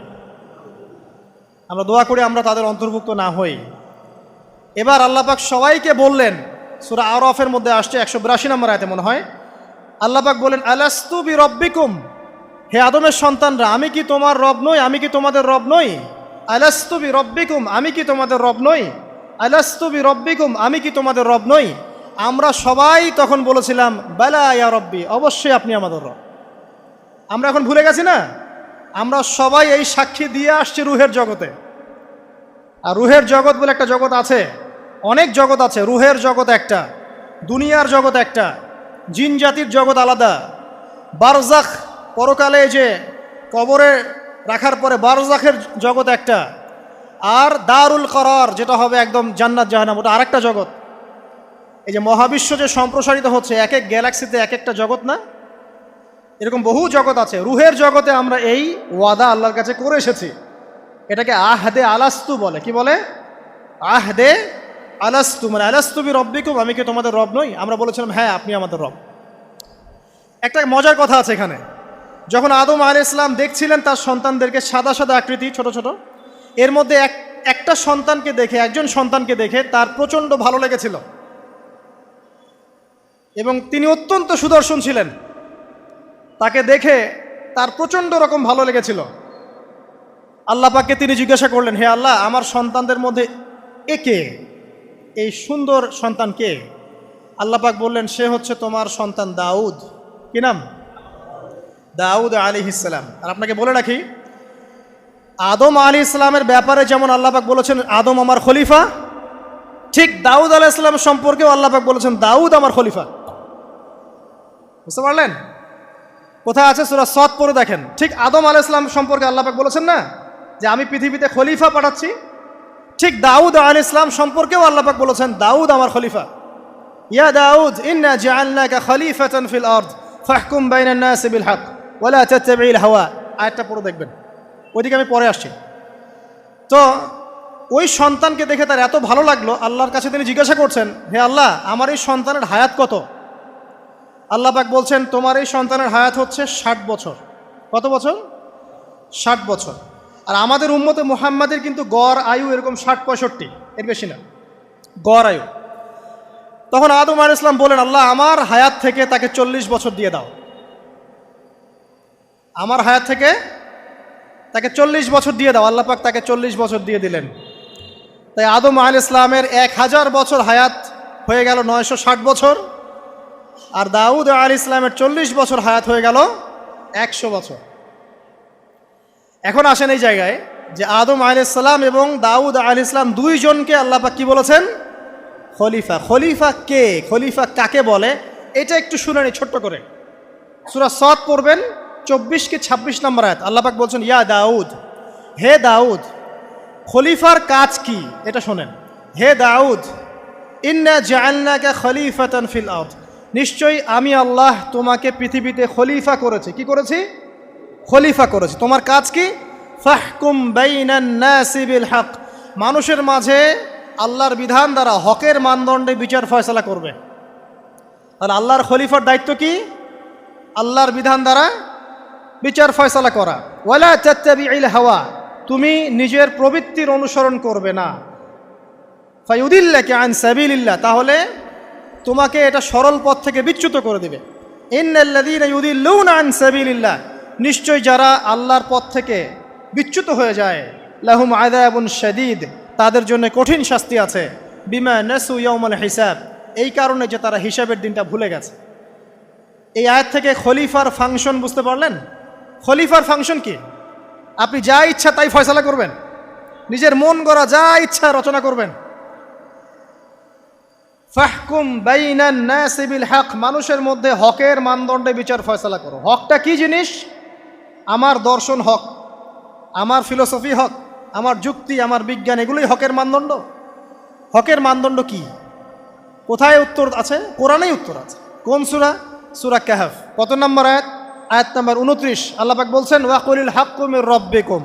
আমরা দোয়া করি আমরা তাদের অন্তর্ভুক্ত না হই। এবার আল্লাহ পাক সবাইকে বললেন, সূরা আরাফের মধ্যে আসছে 182 নম্বর আয়াতে মনে হয়, আল্লাহ পাক বলেন আলাস্তু বিরব্বিকুম, হে আদমের সন্তানরা আমি কি তোমার রব নই? আমি কি তোমাদের রব নই? আলাস্তু বিরব্বিকুম, আমি কি তোমাদের রব নই? আলাস্তু বিরব্বিকুম, আমি কি তোমাদের রব নই? আমরা সবাই তখন বলেছিলাম বালা ইয়া রব্বি, অবশ্যই আপনি আমাদের রব। আমরা এখন ভুলে গেছি না? আমরা সবাই এই সাক্ষী দিয়ে আসছি রুহের জগতে। আর রুহের জগৎ বলে একটা জগৎ আছে, অনেক জগৎ আছে। রুহের জগৎ একটা, দুনিয়ার জগৎ একটা, জিন জাতির জগৎ আলাদা, বারজাখ পরকালে যে কবরে রাখার পরে বারজাখের জগৎ একটা, আর দারুল করার যেটা হবে একদম জান্নাত জাহান্নাম, ওটা আরেকটা জগৎ। এই যে মহাবিশ্ব যে সম্প্রসারিত হচ্ছে, এক এক গ্যালাক্সিতে এক একটা জগৎ না, এরকম বহু জগৎ আছে। রুহের জগতে আমরা এই ওয়াদা আল্লাহর কাছে করে এসেছি। এটাকে আহদে আলাস্তু বলে। কি বলে? আহদে আলাস্তু, মানে আলাস্তু বি রব্বিকুম, আমি কি তোমাদের রব নই? আমরা বলেছিলাম হ্যাঁ আপনি আমাদের রব। একটা মজার কথা আছে এখানে, যখন আদম আলাইহিস সালাম দেখছিলেন তার সন্তানদেরকে সাদা সাদা আকৃতি ছোট ছোট, এর মধ্যে একটা সন্তানকে দেখে, একজন সন্তানকে দেখে তার প্রচণ্ড ভালো লেগেছিল এবং তিনি অত্যন্ত সুদর্শন ছিলেন। তাকে দেখে তার প্রচণ্ড রকম ভালো লেগেছিল। আল্লাহ পাককে তিনি জিজ্ঞাসা করলেন, হে আল্লাহ, আমার সন্তানদের মধ্যে একে, এই সুন্দর সন্তান কে? আল্লাহ পাক বললেন সে হচ্ছে তোমার সন্তান দাউদ। কি নাম? দাউদ আলাইহিস সালাম। আর আপনাকে বলে রাখি, আদম আলাইহিস সালামের ব্যাপারে যেমন আল্লাহ পাক বলেছেন আদম আমার খলিফা, ঠিক দাউদ আলাইহিস সালাম সম্পর্কেও আল্লাহ পাক বলেছেন দাউদ আমার খলিফা। বুঝতে পারলেন? কোথায় আছে? সূরা সদ পড়ে দেখেন। ঠিক আদম আলাইহিস সালাম সম্পর্কে আল্লাহ পাক বলেছেন না যে আমি পৃথিবীতে খলিফা পাঠাচ্ছি, ঠিক দাউদ আলাইহিস সালাম সম্পর্কেও আল্লাহ পাক বলেছেন দাউদ আমার খলিফা। ইয়া দাউদ ইন্না জাআলনাকা খলিফাতান ফিল আরদ ফাহকুম বাইনান নাসি বিল হক ওয়া লা তাত্তাবি'ল হাওয়া। আয়াতটা পড়ে দেখবেন, ওইদিকে আমি পরে আসছি। তো ওই সন্তানকে দেখে তার এত ভালো লাগলো, আল্লাহর কাছে তিনি জিজ্ঞাসা করছেন, হে আল্লাহ আমার এই সন্তানের হায়াত কত? আল্লাহ পাক বলছেন তোমার এই সন্তানের হায়াত হচ্ছে 60 বছর। কত বছর? 60 বছর। আর আমাদের উম্মতে মুহাম্মাদের কিন্তু গড় আয়ু এরকম 60-65, এর বেশি না গড় আয়ু। তখন আদম আলাইহিস সালাম বলেন, আল্লাহ আমার হায়াত থেকে তাকে 40 বছর দিয়ে দাও, আমার হায়াত থেকে তাকে 40 বছর দিয়ে দাও। আল্লাহ পাক তাকে 40 বছর দিয়ে দিলেন। তাই আদম আলাইহিস সালামের 1000 বছর হায়াত হয়ে গেল 960 বছর, আর দাউদ আলাইহিস সালামের 40 বছর হায়াত হয়ে গেল 100 বছর। এখন আসেন এই জায়গায় যে আদম আলাইহিস সালাম এবং দাউদ আলাইহিস সালাম দুইজনকে আল্লাহ পাক কি বলেছেন? খলিফা। খলিফা কে? খলিফা কাকে বলে? এটা একটু শুনে নি ছোট্ট করে। সূরা সদ পড়বেন 24 কি 26 নম্বর আয়াত। আল্লাহ পাক বলছেন ইয়া দাউদ, হে দাউদ খলিফার কাজ কি এটা শোনেন। হে দাউদ ইন্না জাআলনাকা খলিফাতান ফিল আরদ, নিশ্চয়ই আমি আল্লাহ তোমাকে পৃথিবীতে খলিফা করেছি। কি করেছি? খলিফা করেছি। তোমার কাজ কি? ফাহকুম বাইনান নাসি বিল হক, মানুষের মাঝে আল্লাহর বিধান দ্বারা হকের মানদণ্ডে বিচার ফয়সালা করবে। তাহলে আল্লাহর খলিফার দায়িত্ব কি? আল্লাহর বিধান দ্বারা বিচার ফয়সালা করা। ওয়ালা তাত্তাবি'ল হাওয়া, তুমি নিজের প্রবৃত্তির অনুসরণ করবে না। ফায়ুদিল্লাকা আন সাবিলিল্লাহ, তাহলে তোমাকে এটা সরল পথ থেকে বিচ্যুত করে দেবে। ইন্নাল্লাযীনা ইউদিল্লুনা আন সাবিলিল্লাহ, নিশ্চয় যারা আল্লাহর পথ থেকে বিচ্যুত হয়ে যায়, লাহুম আযাবুন শাদীদ, তাদের জন্য কঠিন শাস্তি আছে। বিমা নাসু ইয়াউমাল হিসাব, এই কারণে যে তারা হিসাবের দিনটা ভুলে গেছে। এই আয়াত থেকে খলিফার ফাংশন বুঝতে পারলেন? খলিফার ফাংশন কি? আপনি যা ইচ্ছা তাই ফয়সালা করবেন, নিজের মন গড়া যা ইচ্ছা রচনা করবেন। ফাহকুম বাইনান নাসি বিল হক, মানুষের মধ্যে হকের মানদণ্ডে বিচার ফয়সালা করো। হকটা কি জিনিস? আমার দর্শন হক, আমার ফিলোসফি হক, আমার যুক্তি, আমার বিজ্ঞান, এগুলোই হকের মানদণ্ড। হকের মানদণ্ড কি? কোথায় উত্তর আছে? কোরআনেই উত্তর আছে। কোন সূরা? সূরা কাহফ। কত নম্বর আয়াত? আয়াত নম্বর 29। আল্লাহ পাক বলছেন ওয়াকুলিল হাক্কু মির রাব্বিকুম,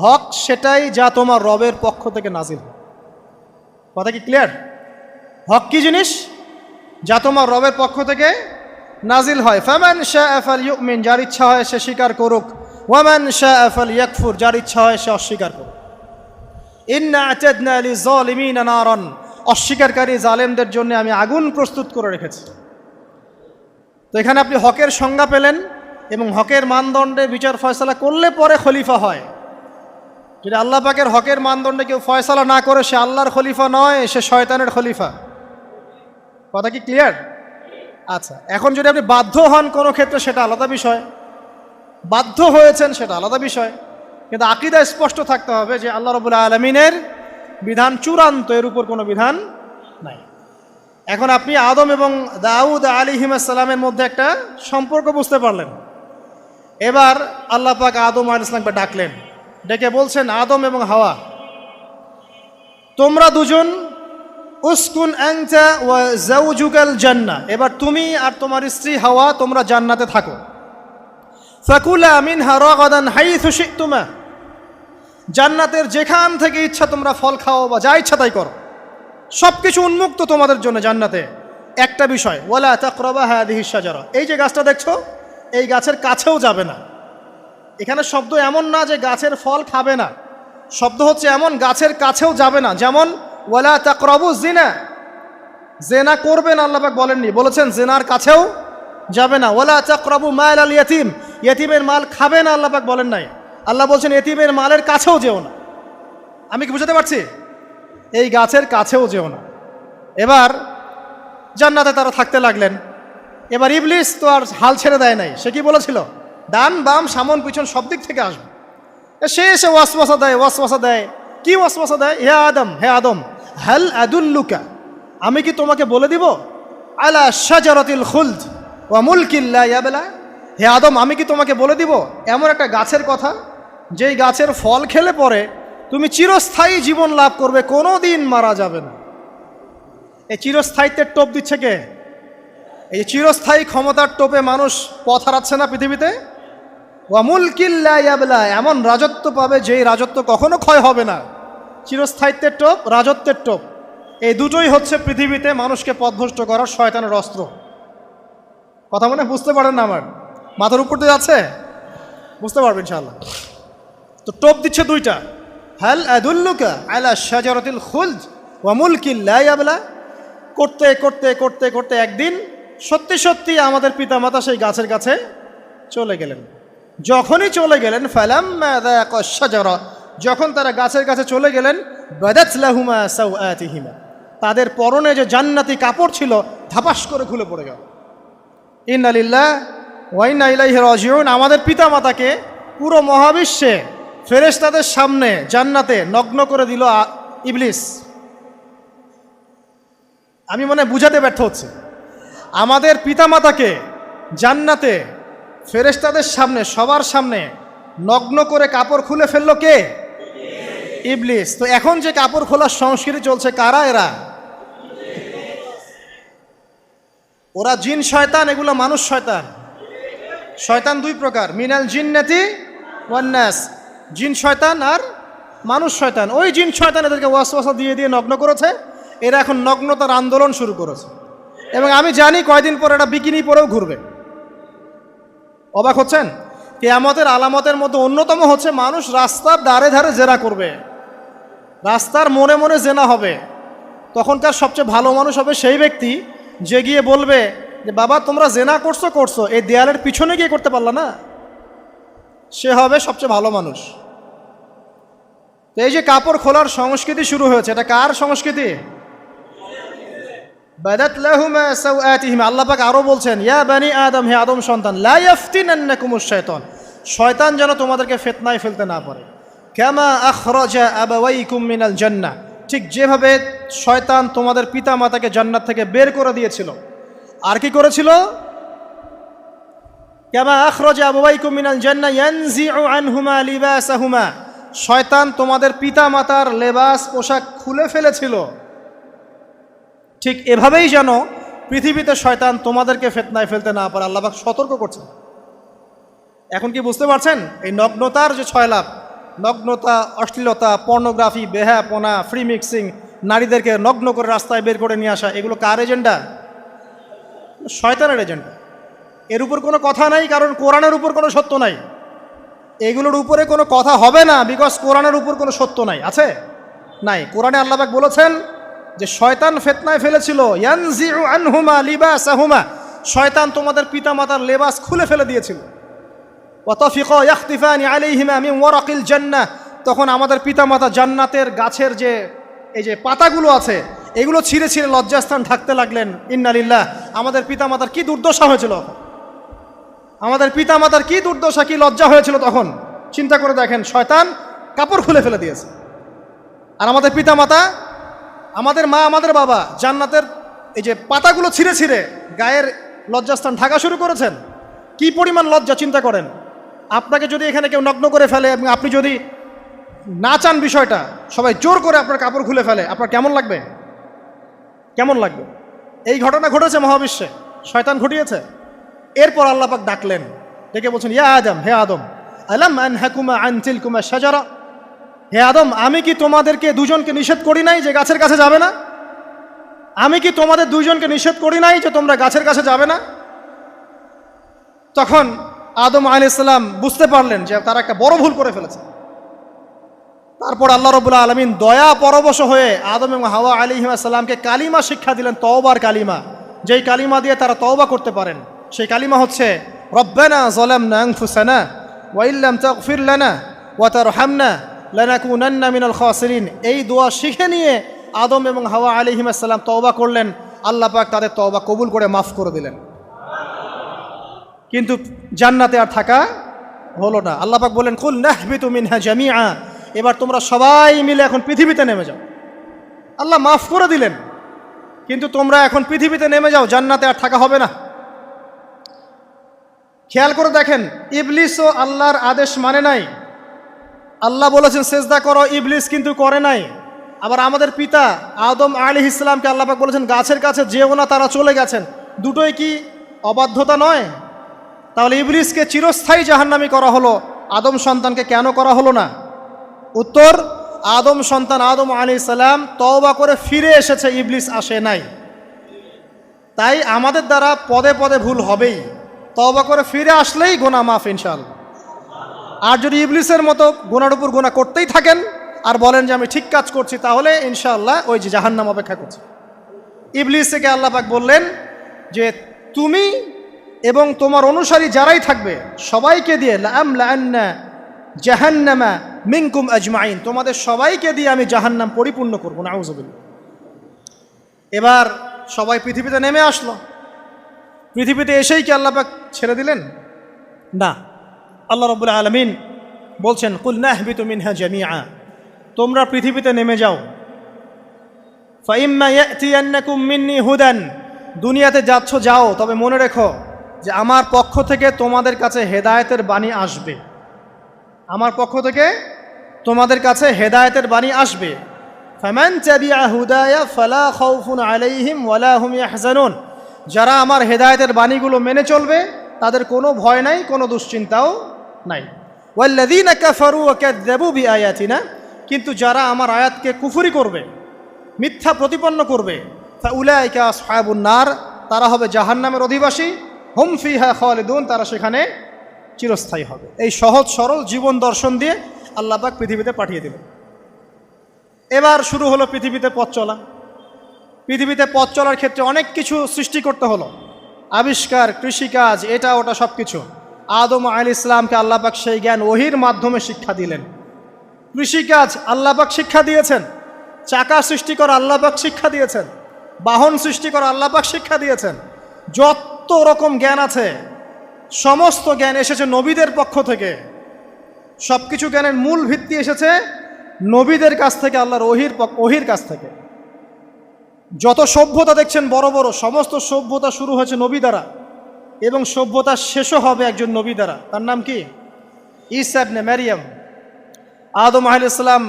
হক সেটাই যা তোমার রবের পক্ষ থেকে নাজিল। কথা কি ক্লিয়ার? হক কি জিনিস? যা তোমার রবের পক্ষ থেকে নাজিল হয়। ফামান শাআ ফালইউমিন, যার ইচ্ছা হয় সে স্বীকার করুক। ওয়ামান শাআ ফালইয়াকফুর, যার ইচ্ছা হয় সে অস্বীকার করুক। ইন্না আ'তাদনা লিযালিমিনা নারান, অস্বীকারী জালেমদের জন্য আমি আগুন প্রস্তুত করে রেখেছি। তো এখানে আপনি হকের সংজ্ঞা পেলেন এবং হকের মানদণ্ডে বিচার ফয়সালা করলে পরে খলিফা হয়। যদি আল্লাহ পাকের হকের মানদণ্ডে কেউ ফয়সালা না করে সে আল্লাহর খলিফা নয়, সে শয়তানের খলিফা। কথা কি ক্লিয়ার? আচ্ছা, এখন যদি আপনি বাধ্য হন কোনো ক্ষেত্রে সেটা আলাদা বিষয়, বাধ্য হয়েছেন সেটা আলাদা বিষয়, কিন্তু আকীদা স্পষ্ট থাকতে হবে যে আল্লাহ রাব্বুল আলামিনের বিধান চূড়ান্ত, এর উপর কোনো বিধান নাই। এখন আপনি আদম এবং দাউদ আলাইহিস সালামের মধ্যে একটা সম্পর্ক বুঝতে পারলেন। এবার আল্লাহ পাক আদম আলাইহিস সালামকে ডাকলেন, ডেকে বলছেন আদম এবং হাওয়া, তোমরা দুজন উসকুন আনতা ওয়া যাওজুকাল জান্নাহ, এবার তুমি আর তোমার স্ত্রী হাওয়া তোমরা জান্নাতে থাকো। ফাকুলা মিনহা রাগাদান হাইথু শি'তুমা, জান্নাতের যেখান থেকে ইচ্ছা তোমরা ফল খাও বা যা ইচ্ছা তাই করো, সব কিছু উন্মুক্ত তোমাদের জন্য জান্নাতে। একটা বিষয়, ওয়ালা তাকরাবা হাযিহিশ শাজারা, এই যে গাছটা দেখছো এই গাছের কাছেও যাবে না। এখানে শব্দ এমন না যে গাছের ফল খাবে না, শব্দ হচ্ছে এমন গাছের কাছেও যাবে না। যেমন ওয়ালা তাকরাবু জিনা, জেনা করবে না আল্লাহ পাক বলেননি, বলেছেন জেনার কাছেও যাবে না। ওয়ালা তাকরাবু মাল আল ইয়াতিম, ইয়াতিমের মাল খাবে না আল্লাহ পাক বলেন নাই, আল্লাহ বলছেন ইয়াতিমের মালের কাছেও যেও না। আমি কি বুঝাতে পারছি? এই গাছের কাছেও যেও না। এবার জান্নাতে তারা থাকতে লাগলেন। এবার ইবলিস তো আর হাল ছেড়ে দেয় নাই, সে কি বলেছিল? ডান বাম সামন পিছন সব দিক থেকে আসবে। সে এসে ওয়াসওয়াসা দেয়। কি ওয়াসওয়াসা দেয়? হে আদম হাল আদুল্লুকা, আমি কি তোমাকে বলে দিব আলা শাজারাতিল খুলদ ওয়া মুলকিন লা ইয়াবলা, হে আদম, আমি কি তোমাকে বলে দিব এমন একটা গাছের কথা, যেই গাছের ফল খেলে পরে তুমি চিরস্থায়ী জীবন লাভ করবে, কোনো দিন মারা যাবে না। এই চিরস্থায়িত্বের টোপ দিচ্ছে কে? এই চিরস্থায়ী ক্ষমতার টোপে মানুষ পথ হারাচ্ছে না পৃথিবীতে। ওয়া মুলকিন লা ইয়াবলা, এমন রাজত্ব পাবে যেই রাজত্ব কখনো ক্ষয় হবে না। চিরস্থায়িত্বের টোপ, রাজত্বের টোপ, এই দুটোই হচ্ছে পৃথিবীতে মানুষকে পথভ্রষ্ট করার শয়তানের অস্ত্র। কথা মনে বুঝতে পারেন না? আমার মাথার উপর দিয়ে আছে, বুঝতে পারবেন ইনশাআল্লাহ। তো টোপ দিচ্ছে দুইটা, হাল আদুল্লুকা আলা শাজারাতিল খুলদ ওয়া মুলকিন লা ইয়াবলা। করতে করতে করতে করতে একদিন সত্যি সত্যি আমাদের পিতামাতা সেই গাছের কাছে চলে গেলেন। যখনই চলে গেলেন, ফালাম্মা যাকা শাজারা, যখন তারা গাছের কাছে চলে গেলেন, বাদাত লাহুমা সাওআতিহিমা, তাদের পরনে যে জান্নাতি কাপড় ছিল ধাপাস করে খুলে পড়ে গেল। ইন্না লিল্লাহি ওয়া ইন্না ইলাইহি রাজিউন। আমাদের পিতামাতাকে পুরো মহাবিশ্বে ফেরেশতাদের সামনে জান্নাতে নগ্ন করে দিল ইবলিস। আমি মনে বুঝাতে ব্যর্থ হচ্ছি। আমাদের পিতামাতাকে জান্নাতে ফেরেশতাদের সামনে, সবার সামনে নগ্ন করে কাপড় খুলে ফেললো কে? ইবলিস। তো এখন যে কাপড় খোলার সংস্কৃতি চলছে, কারা এরা? ওরা জিন শয়তান, এগুলো মানুষ শয়তান। শয়তান দুই প্রকার, মিনাল জিন্নাতি ওয়ান নাস, জিন শয়তান আর মানুষ শয়তান। ওই জিন শয়তান এদেরকে ওয়াসওয়াসা দিয়ে দিয়ে নগ্ন করেছে। এরা এখন নগ্নতার আন্দোলন শুরু করেছে, এবং আমি জানি কয়দিন পর এটা বিকিনি পরেও ঘুরবে। অবাক হচ্ছেন? কিয়ামতের আলামতের মধ্যে অন্যতম হচ্ছে মানুষ রাস্তার ধারে ধারে জেনা করবে, রাস্তার মোড়ে মোড়ে জেনা হবে। তখনকার সবচেয়ে ভালো মানুষ হবে সেই ব্যক্তি যে গিয়ে বলবে যে বাবা তোমরা জেনা করছো করছো, এই দেয়ালের পিছনে গিয়ে করতে পারলা না। সে হবে সবচেয়ে ভালো মানুষ। তো এই যে কাপড় খোলার সংস্কৃতি শুরু হয়েছে, এটা কার সংস্কৃতি? বাদাত লাহুমা সাওআতিহিমা। আল্লাহ পাক আরো বলছেন, ইয়া বানি আদম, হে আদম সন্তান, লা ইয়াফতিনান্নাকুমুশ শাইতান, শয়তান যেন তোমাদেরকে ফিতনায় ফেলতে না পারে। কামা আখরাজা আবাওয়াইকুম মিনাল জান্নাহ, ঠিক যেভাবে শয়তান তোমাদের পিতা মাতাকে জান্নাত থেকে বের করে দিয়েছিল। আর কি করেছিল? কামা আখরাজা আবাওয়াইকুম মিনাল জান্নাহ ইয়ানজিউ আনহুমা লিবাসাহুমা, শয়তান তোমাদের পিতা মাতার লেবাস পোশাক খুলে ফেলেছিল। ঠিক এভাবেই যেন পৃথিবীতে শয়তান তোমাদেরকে ফিতনায় ফেলতে না পারে, আল্লাহ পাক সতর্ক করছেন। এখন কি বুঝতে পারছেন? এই নগ্নতার যে 6 লাভ, নগ্নতা, অশ্লীলতা, পর্নোগ্রাফি, বেহায়াপনা, ফ্রি মিক্সিং, নারীদেরকে নগ্ন করে রাস্তায় বের করে নিয়ে আসা, এগুলো কার এজেন্ডা? শয়তানের এজেন্ডা। এর উপর কোনো কথা নাই, কারণ কোরআনের উপর কোনো সত্য নাই। এগুলোর উপরে কোনো কথা হবে না, বিকজ কোরআনের উপর কোনো সত্য নাই। আছে? নাই। কোরআনে আল্লাহ পাক বলেছেন যে শয়তান ফিতনায় ফেলেছিল, ইয়ানজিউ আনহুমা লিবাসাহুমা, শয়তান তোমাদের পিতামাতার লেবাস খুলে ফেলে দিয়েছিল। ওয়া তাফিকা ইয়াখতিফানি আলাইহিমা মিন ওয়ারাকিল জান্নাহ, তখন আমাদের পিতামাতা জান্নাতের গাছের যে এই যে পাতাগুলো আছে এগুলো ছিঁড়ে ছিঁড়ে লজ্জাস্থান ঢাকতে লাগলেন। ইন্না লিল্লাহ। আমাদের পিতামাতার কি দুর্দশা হয়েছিল, আমাদের পিতামাতার কি দুর্দশা, কি লজ্জা হয়েছিল তখন। চিন্তা করে দেখেন, শয়তান কাপড় খুলে ফেলে দিয়েছে। আর আমাদের পিতামাতা, আমাদের মা, আমাদের বাবা জান্নাতের এই যে পাতাগুলো ছিঁড়ে ছিঁড়ে গায়ের লজ্জাস্থান ঢাকা শুরু করেছেন। কি পরিমাণ লজ্জা চিন্তা করেন। আপনাকে যদি এখানে কেউ নগ্ন করে ফেলে এবং আপনি যদি না চান বিষয়টা, সবাই জোর করে আপনার কাপড় খুলে ফেলে, আপনার কেমন লাগবে? কেমন লাগবে? এই ঘটনা ঘটেছে মহাবিশ্বে, শয়তান ঘটিয়েছে। এরপর আল্লাহ পাক ডাকলেন, ডেকে বলছেন, ইয়া আদম, হে আদম, আলাম আনহাকুমা আন তিলকুমা শাজারা, হে আদম, আমি কি তোমাদেরকে দুজনকে নিষেধ করি নাই যে গাছের কাছে যাবে না? আমি কি তোমাদের দুইজনকে নিষেধ করি নাই যে তোমরা গাছের কাছে যাবে না? তখন আদম আলাইহিস সালাম বুঝতে পারলেন যে তারা একটা বড় ভুল করে ফেলেছে। তারপর আল্লাহ রাব্বুল আলামিন দয়া পরবশ হয়ে আদম এবং হাওয়া আলাইহিস সালামকে কালিমা শিক্ষা দিলেন, তওবার কালিমা, যেই কালিমা দিয়ে তারা তওবা করতে পারেন। সেই কালিমা হচ্ছে রব্বানা যালামনা আনফুসানা ওয়া ইল্লাম তাগফির লানা ওয়া তারহামনা লানাকুনান্না মিনাল খাসিরিন। এই দোয়া শিখে নিয়ে আদম এবং হাওয়া আলাইহিস সালাম তওবা করলেন। আল্লাহ পাক তাদের তওবা কবুল করে মাফ করে দিলেন। কিন্তু জান্নাতে আর থাকা হলো না। আল্লাহ পাক বলেন, কুল নাহবিতু মিনহা জামিআ, এবার তোমরা সবাই মিলে এখন পৃথিবীতে নেমে যাও। আল্লাহ মাফ করে দিলেন, কিন্তু তোমরা এখন পৃথিবীতে নেমে যাও, জান্নাতে আর থাকা হবে না। খেয়াল করে দেখেন, ইবলিসও আল্লাহর আদেশ মানে নাই। আল্লাহ বলেছেন সেজদা করো, ইবলিস কিন্তু করে নাই। আবার আমাদের পিতা আদম আলাইহিস সালামকে আল্লাহ পাক বলেছেন গাছের কাছে যেও না, তারা চলে গেছেন। দুটোই কি অবাধ্যতা নয়? তাহলে ইবলিসকে চিরস্থায়ী জাহান্নামী করা হলো, আদম সন্তানকে কেন করা হলো না? উত্তর, আদম সন্তান আদম আলাইহিস সালাম তওবা করে ফিরে এসেছে, ইবলিস আসে নাই। তাই আমাদের দ্বারা পদে পদে ভুল হবেই, তওবা করে ফিরে আসলেই গুনাহ মাফ ইনশাআল্লাহ। আর যদি ইবলিসের মতো গুনার উপর গুনাহ করতেই থাকেন আর বলেন যে আমি ঠিক কাজ করছি, তাহলে ইনশাআল্লাহ ওই যে জাহান্নাম অপেক্ষা করছে। ইবলিসকে আল্লাহ পাক বললেন যে তুমি এবং তোমার অনুসারী যারাই থাকবে সবাইকে দিয়ে লাআমলাআন্না জাহান্নামা মিনকুম আজমাইন, তোমাদের সবাইকে দিয়ে আমি জাহান্নাম পরিপূর্ণ করব, নাউযুবিল্লাহ। এবার সবাই পৃথিবীতে নেমে আসলো। পৃথিবীতে এসেই কি আল্লাহ পাক ছেড়ে দিলেন? না। আল্লাহ রাব্বুল আলামিন বলছেন কুল নাহবিতু মিনহা জামিআ, তোমরা পৃথিবীতে নেমে যাও। ফাইম্মা ইয়াতিয়ান্নাকুম মিন্নি হুদান, দুনিয়াতে যাচ্ছ যাও, তবে মনে রেখো যে আমার পক্ষ থেকে তোমাদের কাছে হেদায়েতের বাণী আসবে। আমার পক্ষ থেকে তোমাদের কাছে হেদায়েতের বাণী আসবে। ফামান তাবিআ হুদায়া ফালা খাউফুন আলাইহিম ওয়ালা হুম ইয়াহজানুন, যারা আমার হেদায়েতের বাণীগুলো মেনে চলবে তাদের কোনো ভয় নাই, কোনো দুশ্চিন্তাও নাই। ওয়াল্লাযীনা কাফারু ওয়া কাযযাবু বিআয়াতিনা, কিন্তু যারা আমার আয়াতকে কুফরি করবে, মিথ্যা প্রতিপন্ন করবে, ফাউলাইকা আসহাবুন নার, তারা হবে জাহান্নামের অধিবাসী। হুম ফিহা খালিদুন, তারা সেখানে চিরস্থায়ী হবে। এই সহজ সরল জীবন দর্শন দিয়ে আল্লাহ পাক পৃথিবীতে পাঠিয়ে দিলেন। এবার শুরু হলো পৃথিবীতে পথ চলা। পৃথিবীতে পথ চলার ক্ষেত্রে অনেক কিছু সৃষ্টি করতে হলো, আবিষ্কার, কৃষিকাজ, এটা ওটা সব কিছু। আদম আলাইহিস সালামকে আল্লাহ পাক সেই জ্ঞান ওহির মাধ্যমে শিক্ষা দিলেন। কৃষিকাজ আল্লাহ পাক শিক্ষা দিয়েছেন, চাকা সৃষ্টি করা আল্লাহ পাক শিক্ষা দিয়েছেন, বাহন সৃষ্টি করা আল্লাহ পাক শিক্ষা দিয়েছেন। যত রকম জ্ঞান আছে সমস্ত জ্ঞান এসেছে নবীদের পক্ষ থেকে। সব কিছু জ্ঞানের মূল ভিত্তি এসেছে নবীদের কাছ থেকে, আল্লাহর ওহির কাছ থেকে। যত সভ্যতা দেখছেন বড় বড়, সমস্ত সভ্যতা শুরু হয়েছে নবী দ্বারা, এবং সভ্যতা শেষও হবে একজন নবী দ্বারা। তার নাম কি? ঈসা ইবনে মারইয়াম। আদম আলাইহিস সালাম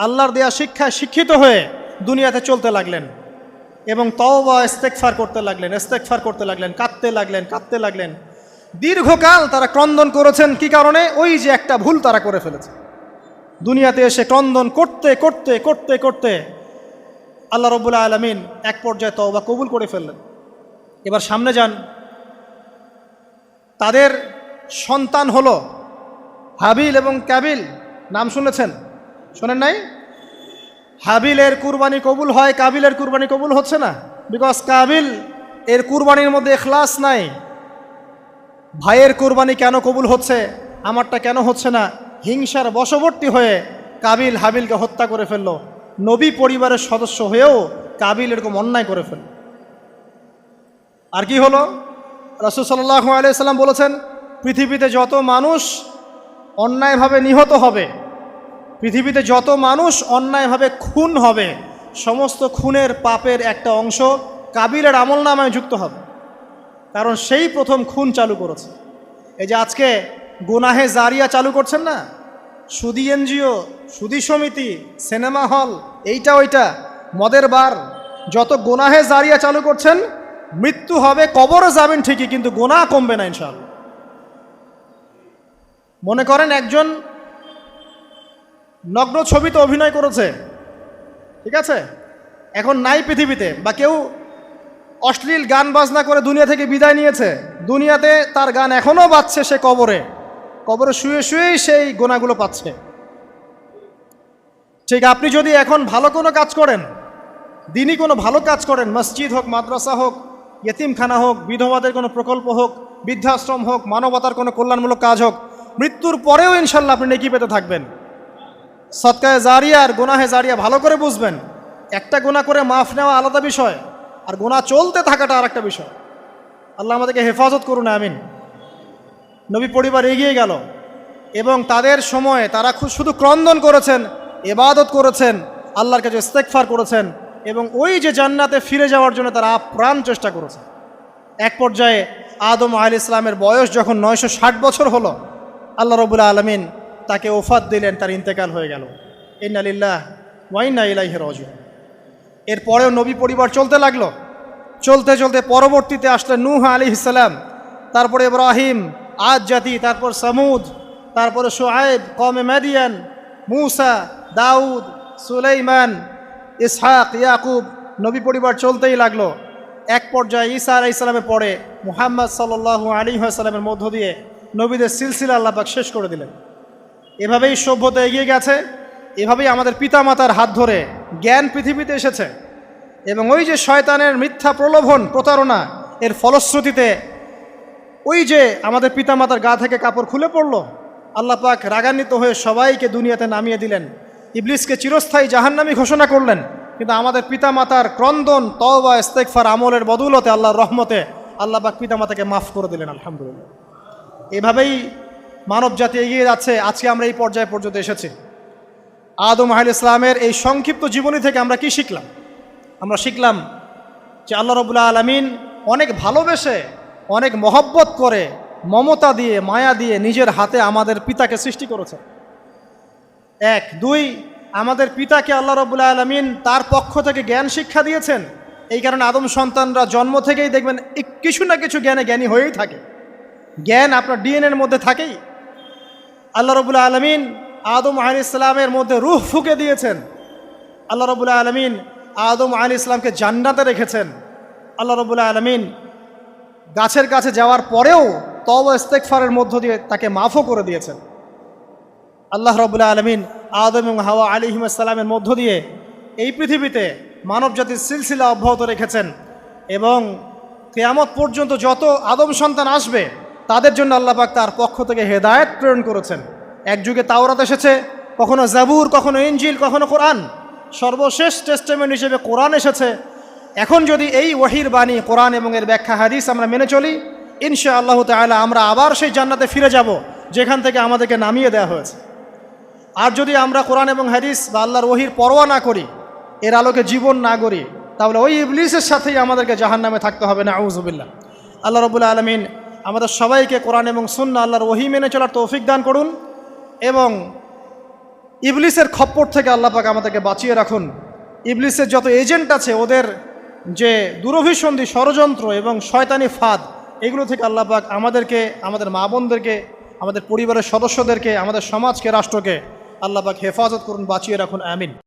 আল্লাহর দেয়া শিক্ষায় শিক্ষিত হয়ে দুনিয়াতে চলতে লাগলেন এবং তওবা ইস্তেগফার করতে লাগলেন, কাঁদতে লাগলেন। দীর্ঘকাল তারা ক্রন্দন করেছেন। কি কারণে? ওই যে একটা ভুল তারা করে ফেলেছে। দুনিয়াতে এসে ক্রন্দন করতে করতে করতে করতে আল্লাহ রাব্বুল আলামিন এক পর্যায়ে তওবা কবুল করে ফেললেন। এবার সামনে যান, তাদের সন্তান হলো হাবিল এবং কাবিল। নাম শুনেছেন? শোনেন নাই? হাবিলের কুরবানি কবুল হয়, কাবিলের কুরবানি কবুল হচ্ছে না। বিকজ কাবিল এর কুরবানির মধ্যে ইখলাস নাই। ভাইয়ের কুরবানি কেন কবুল হচ্ছে, আমারটা কেন হচ্ছে না? হিংসার বশবর্তী হয়ে কাবিল হাবিলকে হত্যা করে ফেললো। নবী পরিবারের সদস্য হয়েও কাবিল এরকম অন্যায় করে ফেলল। আর কি হলো? রাসূল সাল্লাল্লাহু আলাইহি সাল্লাম বলেছেন, পৃথিবীতে যত মানুষ অন্যায়ভাবে নিহত হবে, পৃথিবীতে যত মানুষ অন্যায়ভাবে খুন হবে, সমস্ত খুনের পাপের একটা অংশ কাবিলের আমলনামায় যুক্ত হবে। কারণ সেই প্রথম খুন চালু করেছে। এই যে আজকে গুনাহে জারিয়া চালু করছেন না, সুদী এনজিও, সুদী সমিতি, সিনেমা হল, এইটা ওইটা, মদের বার, যত গুনাহে জারিয়া চালু করছেন, মৃত্যু হবে, কবরে যাবেন ঠিকই, কিন্তু গুনাহ কমবে না ইনশাআল্লাহ। মনে করেন একজন নগ্ন ছবিতে অভিনয় করেছে, ঠিক আছে, এখন নাই পৃথিবীতে, বা কেউ অশ্লীল গান বাজনা করে দুনিয়া থেকে বিদায় নিয়েছে, দুনিয়াতে তার গান এখনও বাজছে, সে কবরে শুয়ে শুয়েই সেই গোনাগুলো পাচ্ছে। ঠিক আপনি যদি এখন ভালো কোনো কাজ করেন, দিনই কোনো ভালো কাজ করেন, মসজিদ হোক, মাদ্রাসা হোক, ইয়েতিমখানা হোক, বিধবাদের কোনো প্রকল্প হোক, বৃদ্ধাশ্রম হোক, মানবতার কোনো কল্যাণমূলক কাজ হোক, মৃত্যুর পরেও ইনশাল্লাহ আপনি নেকি পেতে থাকবেন। সদকায়ে জারিয়া আর গুনাহে জারিয়া ভালো করে বুঝবেন। একটা গুনাহ করে মাফ নেওয়া আলাদা বিষয়, আর গুনাহ চলতে থাকাটা আর একটা বিষয়। আল্লাহ আমাদেরকে হেফাজত করুন, আমিন। নবী পরিবার এগিয়ে গেল এবং তাদের সময়ে তারা শুধু ক্রন্দন করেছেন, ইবাদত করেছেন, আল্লাহর কাছে ইস্তেগফার করেছেন এবং ওই যে জান্নাতে ফিরে যাওয়ার জন্য তারা আপ্রাণ চেষ্টা করেছেন। এক পর্যায়ে আদম আলাইহিস সালামের বয়স যখন 960 বছর হলো, আল্লাহ রাব্বুল আলামিন তাকে ওফাত দিলেন, তার ইন্তেকাল হয়ে গেল। ইন্না লিল্লাহি ওয়া ইন্না ইলাইহি রাজিউন। এরপরেও নবী পরিবার চলতে লাগলো, চলতে চলতে পরবর্তীতে আসলেন নূহ আলাইহিস সালাম, তারপরে ইব্রাহিম, আদ জাতি, তারপর সামুদ, তারপরে শুআয়ব, কওমে মাদিয়ান, মূসা, দাউদ, সুলাইমান, ইসহাক, ইয়াকুব। নবী পরিবার চলতেই লাগলো। এক পর্যায়ে ঈসা আলাইহিস সালামের পরে মুহাম্মদ সাল্লাল্লাহু আলাইহি ওয়াসাল্লামের মধ্য দিয়ে নবীদের সিলসিলা আল্লাহ পাক শেষ করে দিলেন। এভাবেই সভ্যতা এগিয়ে গেছে, এভাবেই আমাদের পিতামাতার হাত ধরে জ্ঞান পৃথিবীতে এসেছে। এবং ওই যে শয়তানের মিথ্যা প্রলোভন, প্রতারণা, এর ফলশ্রুতিতে ওই যে আমাদের পিতামাতার গা থেকে কাপড় খুলে পড়ল, আল্লাহ পাক রাগান্বিত হয়ে সবাইকে দুনিয়াতে নামিয়ে দিলেন, ইবলিসকে চিরস্থায়ী জাহান্নামী ঘোষণা করলেন। কিন্তু আমাদের পিতামাতার ক্রন্দন, তওবা, ইস্তেগফার, আমলের বদৌলতে, আল্লাহর রহমতে আল্লাহ পাক পিতামাতাকে মাফ করে দিলেন, আলহামদুলিল্লাহ। এভাবেই মানব জাতি এগিয়ে যাচ্ছে। আজকে আমরা এই পর্যায়ে পর্যন্ত এসেছি। আদম আলাইহিস সালামের এই সংক্ষিপ্ত জীবনী থেকে আমরা কি শিখলাম? আমরা শিখলাম যে আল্লাহ রাব্বুল আলামিন অনেক ভালোবেসে, অনেক মহব্বত করে, মমতা দিয়ে, মায়া দিয়ে নিজের হাতে আমাদের পিতাকে সৃষ্টি করেছে। এক। দুই, আমাদের পিতাকে আল্লাহ রাব্বুল আলামিন তার পক্ষ থেকে জ্ঞান শিক্ষা দিয়েছেন। এই কারণে আদম সন্তানরা জন্ম থেকেই দেখবেন কিছু না কিছু জ্ঞানী হয়েই থাকে। জ্ঞান আপনার ডিএনএর মধ্যে থাকেই। আল্লাহ রাব্বুল আলামিন আদম আলাইহিস সালামের মধ্যে রূহ ফুঁকে দিয়েছেন। আল্লাহ রাব্বুল আলামিন আদম আলাইহিস সালামকে জান্নাতে রেখেছেন। আল্লাহ রাব্বুল আলামিন গাছের কাছে যাওয়ার পরেও তওবা ইস্তেগফারের মধ্য দিয়ে তাকে মাফও করে দিয়েছেন। আল্লাহ রাব্বুল আলামিন আদম এবং হাওয়া আলাইহিস সালামের মধ্য দিয়ে এই পৃথিবীতে মানব জাতির সিলসিলা অব্যাহত রেখেছেন। এবং কিয়ামত পর্যন্ত যত আদম সন্তান আসবে তাদের জন্য আল্লাহ পাক তার পক্ষ থেকে হেদায়েত প্রেরণ করেছেন। এক যুগে তাওরাত এসেছে, কখনো জাবুর, কখনো ইনজিল, কখনো কোরআন। সর্বশেষ টেস্টামেন্ট হিসেবে কোরআন এসেছে। এখন যদি এই ওয়াহির বাণী, কোরআন এবং এর ব্যাখ্যা হাদিস আমরা মেনে চলি, ইনশাআল্লাহ তাআলা আমরা আবার সেই জান্নাতে ফিরে যাব যেখান থেকে আমাদেরকে নামিয়ে দেওয়া হয়েছে। আর যদি আমরা কোরআন এবং হাদিস বা আল্লাহর ওয়াহির পরোয়া না করি, এর আলোকে জীবন না গড়ি, তাহলে ওই ইবলিসের সাথেই আমাদেরকে জাহান্নামে থাকতে হবে, নাউযুবিল্লাহ। আল্লাহ রাব্বুল আলামিন আমাদের সবাইকে কোরআন এবং সুন্নাহ, আল্লাহর ওয়াহি মেনে চলার তৌফিক দান করুন এবং ইবলিসের খপ্পর থেকে আল্লাহ পাক আমাদেরকে বাঁচিয়ে রাখুন। ইবলিসের যত এজেন্ট আছে, ওদের যে দুরভিসন্ধি, ষড়যন্ত্র এবং শয়তানি ফাঁদ, এগুলো থেকে আল্লাহ পাক আমাদেরকে, আমাদের মা বোনদেরকে, আমাদের পরিবারের সদস্যদেরকে, আমাদের সমাজকে, রাষ্ট্রকে আল্লাহ পাক হেফাজত করুন, বাঁচিয়ে রাখুন, আমিন।